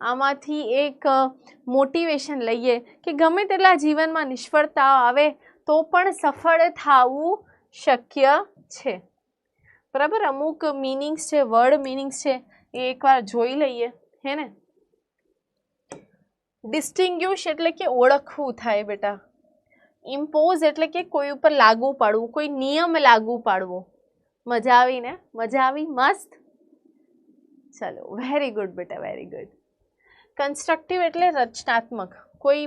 આમાંથી એક મોટિવેશન લઈએ કે ગમે તેટલા જીવનમાં નિષ્ફળતા આવે તો પણ સફળ થવું શક્ય છે, બરાબર. અમુક મિનિંગ્સ છે, વર્ડ મિનિંગ્સ છે, એ એકવાર જોઈ લઈએ, હે ને. ડિસ્ટિંગ્યુશ એટલે કે ઓળખવું થાય બેટા. ઇમ્પોઝ એટલે કે કોઈ ઉપર લાગુ પાડવું, કોઈ નિયમ લાગુ પાડવો. મજા આવી ને? મજા આવી? મસ્ત. ચલો, વેરી ગુડ બેટા, વેરી ગુડ. કન્સ્ટ્રક્ટિવ એટલે રચનાત્મક, કોઈ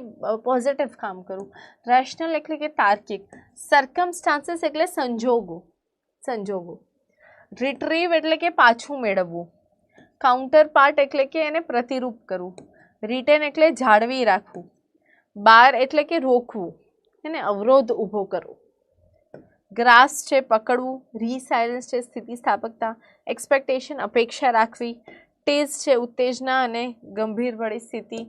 પોઝિટિવ કામ કરવું. રેશનલ એટલે કે તાર્કિક. સર્કમસ્ટાન્સીસ એટલે સંજોગો. રિટ્રીવ એટલે કે પાછું મેળવવું. કાઉન્ટર પાર્ટ એટલે કે એને પ્રતિરૂપ કરવું. રિટેન એટલે જાળવી રાખવું. બાર એટલે કે રોકવું, એને અવરોધ ઊભો કરવો. ગ્રાસ છે પકડવું. રીસાયલન્સ છે સ્થિતિસ્થાપકતા. એક્સપેક્ટેશન અપેક્ષા રાખવી. ટેઝ છે ઉત્તેજના અને ગંભીર પરિસ્થિતિ.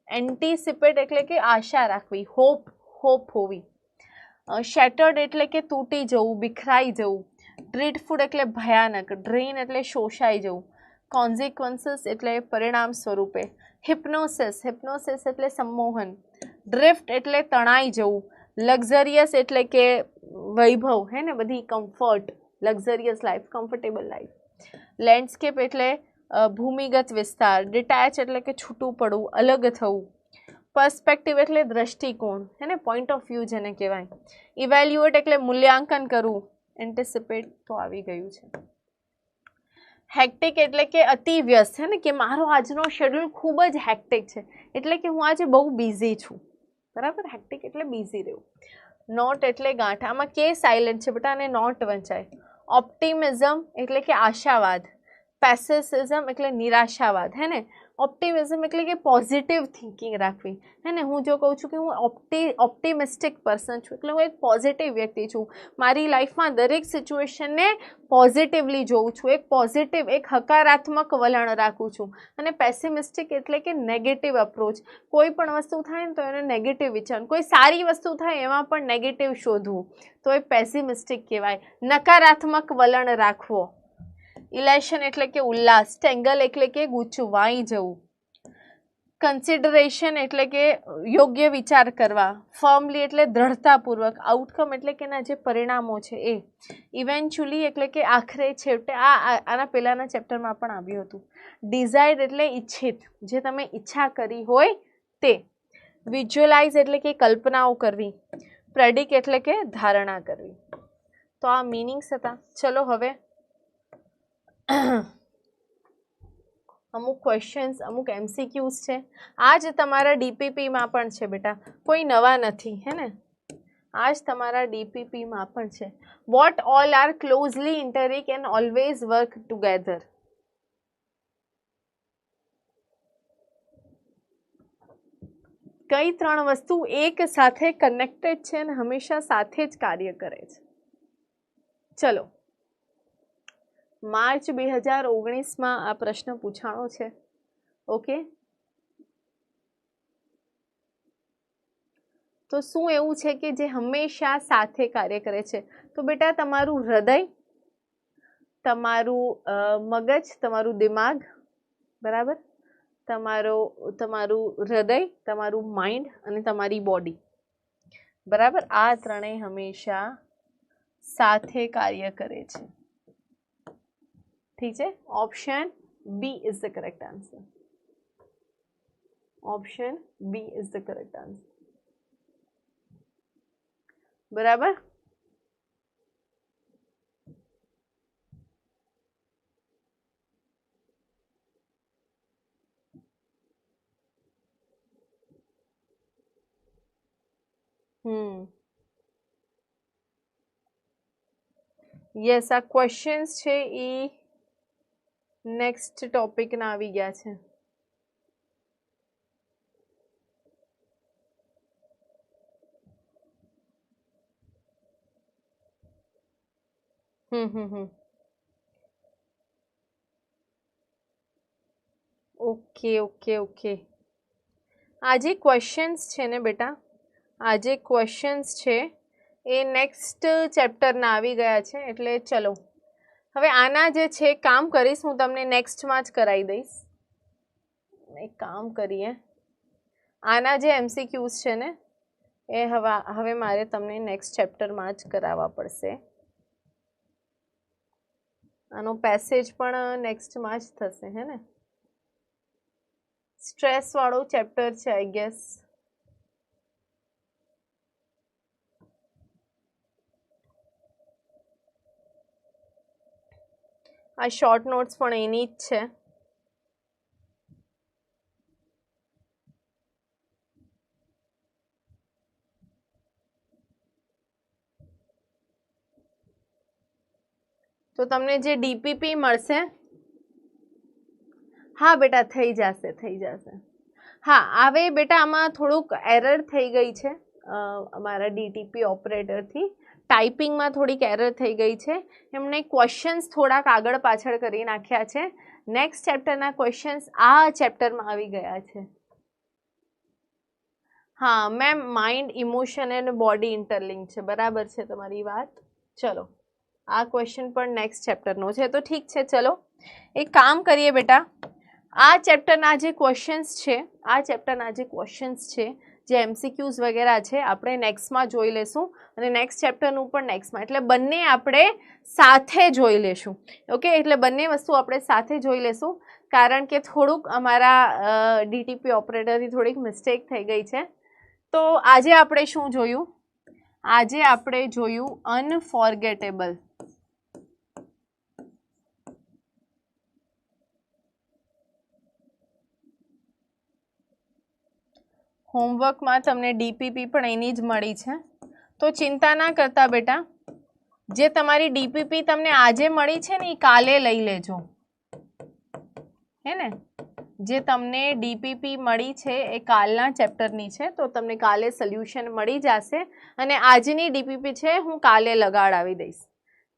એન્ટિસિપેટ એટલે કે આશા રાખવી, હોપ હોવી. શેટર્ડ એટલે કે તૂટી જવું, બિખરાઈ જવું. ડ્રીડફુલ એટલે ભયાનક. ડ્રેઇન એટલે શોષાઈ જવું. કોન્ઝિક્વન્સીસ એટલે પરિણામ સ્વરૂપે. હિપ્નોસિસ એટલે સંમોહન. ડ્રિફ્ટ એટલે તણાઈ જવું. લક્ઝરિયસ એટલે કે વૈભવ, હે ને, બધી comfort, luxurious life, comfortable life. Landscape એટલે ભૂમિગત વિસ્તાર. ડિટેચ એટલે કે છૂટું પડવું, અલગ થવું. પર્સ્પેક્ટિવ એટલે દ્રષ્ટિકોણ, હે ને, પોઈન્ટ ઓફ વ્યૂ જેને કહેવાય. ઇવેલ્યુએટ એટલે મૂલ્યાંકન કરવું. એન્ટિસિપેટ તો આવી ગયું છે. હેક્ટિક એટલે કે અતિ વ્યસ્ત, હે ને, કે મારો આજનો શેડ્યુલ ખૂબ જ હેક્ટિક છે, એટલે કે હું આજે બહુ બિઝી છું, બરાબર. હેક્ટિક એટલે બિઝી રહેવું. નોટ એટલે ગાંઠ. આમાં કે સાયલેન્ટ છે બેટા, અને નોટ વંચાય. ઓપ્ટિમિઝમ એટલે કે આશાવાદ. પેસિસિઝમ એટલે નિરાશાવાદ, હે ને. ઓપ્ટિમિઝમ એટલે કે પોઝિટિવ થિંકિંગ રાખવી, હે ને. હું જો કહું છું કે હું ઓપ્ટિમિસ્ટિક પર્સન છું, એટલે હું એક પોઝિટિવ વ્યક્તિ છું. મારી લાઈફમાં દરેક સિચ્યુએશનને પોઝિટિવલી જોઉં છું, એક પોઝિટિવ, એક હકારાત્મક વલણ રાખું છું. અને પેસિમિસ્ટિક એટલે કે નેગેટિવ અપ્રોચ. કોઈ પણ વસ્તુ થાય ને તો એને નેગેટિવ વિચારવું, કોઈ સારી વસ્તુ થાય એમાં પણ નેગેટિવ શોધવું, તો એ પેસિમિસ્ટિક કહેવાય. નકારાત્મક વલણ રાખવો. ઇલેશન એટલે કે ઉલ્લાસ. ટેંગલ એટલે કે ગૂંચવાઈ જવું. કન્સિડરેશન એટલે કે યોગ્ય વિચાર કરવા. ફર્મલી એટલે દ્રઢતાપૂર્વક. આઉટકમ એટલે કે એના જે પરિણામો છે એ. ઇવેન્ચ્યુઅલી એટલે કે આખરે છેવટે. આના પહેલાંના ચેપ્ટરમાં પણ આવ્યું હતું. ડિઝાયર્ડ એટલે ઈચ્છિત, જે તમે ઈચ્છા કરી હોય તે. વિઝ્યુઅલાઇઝ એટલે કે કલ્પનાઓ કરવી. પ્રેડિક્ટ એટલે કે ધારણા કરવી. તો આ મિનિંગ્સ હતા. ચલો હવે અમુક ક્વેશ્ચન્સ, અમુક એમસીક્યુઝ છે. આ જ તમારા ડીપીપીમાં પણ છે બેટા, કોઈ નવા નથી, હે ને. આ જ તમારા ડીપીપીમાં પણ છે. What all are closely interlinked and always work together. કઈ ત્રણ વસ્તુ એક સાથે કનેક્ટેડ છે અને હંમેશા સાથે જ કાર્ય કરે છે? ચલો, માર્ચ 2019માં આ પ્રશ્ન પૂછાણો છે. ઓકે, તો શું એવું છે કે જે હંમેશા સાથે કાર્ય કરે છે? તો બેટા તમારું હૃદય, તમારું મગજ, તમારું દિમાગ, બરાબર, તમારું હૃદય, તમારું માઇન્ડ અને તમારી બોડી, બરાબર, આ ત્રણેય હંમેશા સાથે કાર્ય કરે છે. ઠીક છે, option B is the correct answer. Option B is the correct answer. બરાબર. યસ, આ ક્વેશ્ચન્સ છે એ નેક્સ્ટ ટોપિકના આવી ગયા છે. Okay okay okay. આ જે ક્વેશ્ચન્સ છે ને બેટા, આ જે ક્વેશ્ચન્સ છે એ નેક્સ્ટ ચેપ્ટરના આવી ગયા છે. એટલે ચલો હવે આના જે છે કામ કરીશ, હું તમને નેક્સ્ટમાં જ કરાવી દઈશ. એક કામ કરીએ, આના જે MCQs છે ને એ હવે મારે તમને નેક્સ્ટ ચેપ્ટરમાં જ કરાવવા પડશે. આનો પેસેજ પણ નેક્સ્ટમાં જ થશે, હે ને? સ્ટ્રેસ વાળો ચેપ્ટર છે આઈ ગેસ. આ શોર્ટ નોટ્સ પણ એની જ છે. તો તમને જે DPP મળશે, હા બેટા થઈ જશે, થઈ જશે. હા, હવે બેટા આમાં થોડુંક એરર થઈ ગઈ છે અમારા DTP ઓપરેટરથી. ટાઈપિંગમાં થોડીક એરર થઈ ગઈ છે. એમણે ક્વેશ્ચન્સ થોડાક આગળ પાછળ કરી નાખ્યા છે. નેક્સ્ટ ચેપ્ટરના ક્વેશ્ચન્સ આ ચેપ્ટરમાં આવી ગયા છે. હા મેમ, માઇન્ડ, ઇમોશન અને બોડી ઇન્ટરલિંક છે, બરાબર છે તમારી વાત. ચલો, આ ક્વેશ્ચન પણ નેક્સ્ટ ચેપ્ટરનો છે, તો ઠીક છે. ચલો એક કામ કરીએ બેટા, આ ચેપ્ટરના જે ક્વેશ્ચન્સ છે, આ ચેપ્ટરના જે ક્વેશ્ચન્સ છે, જે MCQs વગેરે છે, આપણે નેક્સ્ટમાં જોઈ લેશું અને નેક્સ્ટ ચેપ્ટરનું પણ નેક્સ્ટમાં. એટલે બંને આપણે સાથે જોઈ લેશું. ઓકે, એટલે બંને વસ્તુ આપણે સાથે જોઈ લેશું, કારણ કે થોડુંક અમારા DTP ઓપરેટરથી થોડીક મિસ્ટેક થઈ ગઈ છે. તો આજે આપણે શું જોયું? આજે આપણે જોયું અનફોરગેટેબલ. હોમવર્કમાં તમને DPP પણ એની જ મળી છે, તો ચિંતા ના કરતા બેટા. જે તમારી DPP તમને આજે મળી છે ને એ કાલે લઈ લેજો, હે ને? જે તમને DPP મળી છે એ કાલના ચેપ્ટરની છે, તો તમને કાલે સોલ્યુશન મળી જશે અને આજની DPP છે હું કાલે લગાડાવી દઈશ.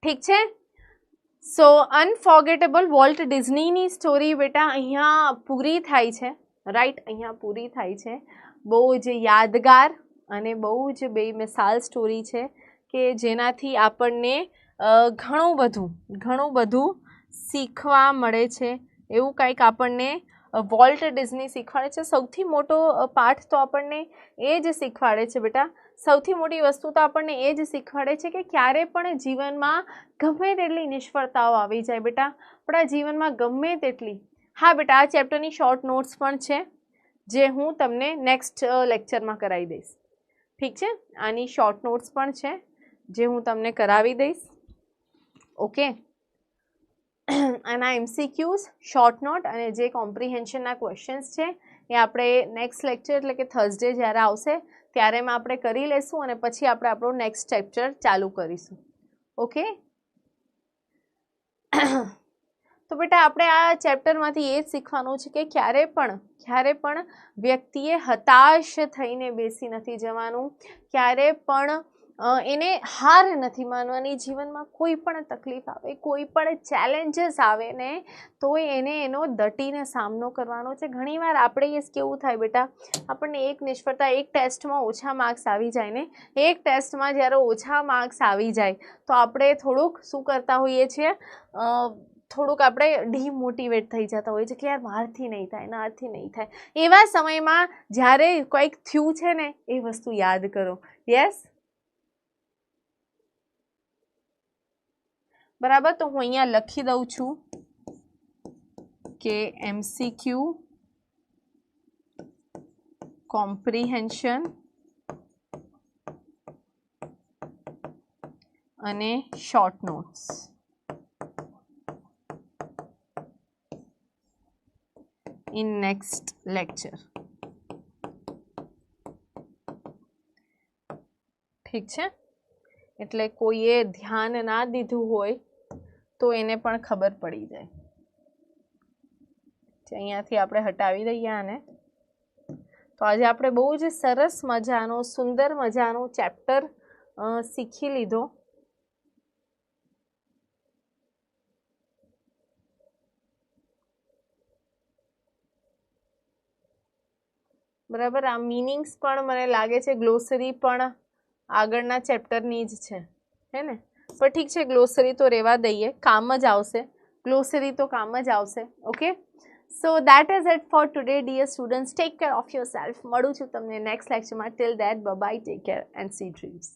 ઠીક છે? સો અનફોર્ગેટેબલ વોલ્ટ ડિઝનીની સ્ટોરી બેટા અહીંયા પૂરી થાય છે, રાઈટ? અહીંયા પૂરી થાય છે. બહુ જ યાદગાર અને બહુ જ બેમિસાલ સ્ટોરી છે કે જેનાથી આપણને ઘણું બધું શીખવા મળે છે. એવું કંઈક આપણને વોલ્ટ ડિઝની શીખવાડે છે. સૌથી મોટો પાઠ તો આપણને એ જ શીખવાડે છે બેટા, સૌથી મોટી વસ્તુ તો આપણને એ જ શીખવાડે છે કે ક્યારે પણ જીવનમાં ગમે તેટલી નિષ્ફળતાઓ આવી જાય બેટા, આપણા જીવનમાં ગમે તેટલી. હા બેટા, આ ચેપ્ટરની શોર્ટ નોટ્સ પણ છે જે હું તમને નેક્સ્ટ લેક્ચરમાં કરાવી દઈશ. ઠીક છે? આની શોર્ટ નોટ્સ પણ છે જે હું તમને કરાવી દઈશ. ઓકે, આના MCQs, શોર્ટ નોટ અને જે કોમ્પ્રિહેન્શનના ક્વેશ્ચન્સ છે એ આપણે નેક્સ્ટ લેક્ચર એટલે કે થર્સડે જ્યારે આવશે ત્યારે આપણે કરી લઈશું અને પછી આપણે આપણું નેક્સ્ટ ચેપ્ટર ચાલુ કરીશું. ઓકે, તો બેટા આપણે આ ચેપ્ટરમાંથી એ જ શીખવાનું છે કે ક્યારે પણ વ્યક્તિએ હતાશ થઈને બેસી નથી જવાનું, ક્યારે પણ એને હાર નથી માનવાની. જીવનમાં કોઈ પણ તકલીફ આવે, કોઈ પણ ચેલેન્જીસ આવે ને તોય એને એનો દટીને સામનો કરવાનો છે. ઘણીવાર આપણે કેવું થાય બેટા, આપણને એક નિષ્ફળતા, એક ટેસ્ટમાં ઓછા માર્ક્સ આવી જાય ને, એક ટેસ્ટમાં જ્યારે ઓછા માર્ક્સ આવી જાય તો આપણે થોડુંક શું કરતા હોઈએ છીએ, થોડુંક આપણે ડિમોટિવેટ થઈ જતા હોઈએ છીએ કે યાર મારથી નહીં થાય, નારથી નહીં થાય. એવા સમયમાં જ્યારે કંઈક થયું છે ને એ વસ્તુ યાદ કરો. યસ, બરાબર. તો હું અહીંયા લખી દઉં છું કે MCQ કોમ્પ્રિહેન્શન અને short notes in next lecture. ઠીક છે, એટલે કોઈએ ધ્યાન ના દીધું હોય તો એને પણ ખબર પડી જાય. અહીંયાથી આપણે હટાવી દઈએ આને. તો આજે આપણે બહુ જ સરસ મજાનો, સુંદર મજાનો ચેપ્ટર શીખી લીધો. બરાબર. આ મીનિંગ્સ પણ મને લાગે છે ગ્લોસરી પણ આગળના ચેપ્ટરની જ છે, હે ને? પણ ઠીક છે, ગ્લોસરી તો રહેવા દઈએ, કામ જ આવશે. ગ્લોસરી તો કામ જ આવશે. Okay, so that is it for today dear students. Take care of your self. મળું છું તમને નેક્સ્ટ લેક્ચરમાં. Till that bye bye, take care and sweet dreams.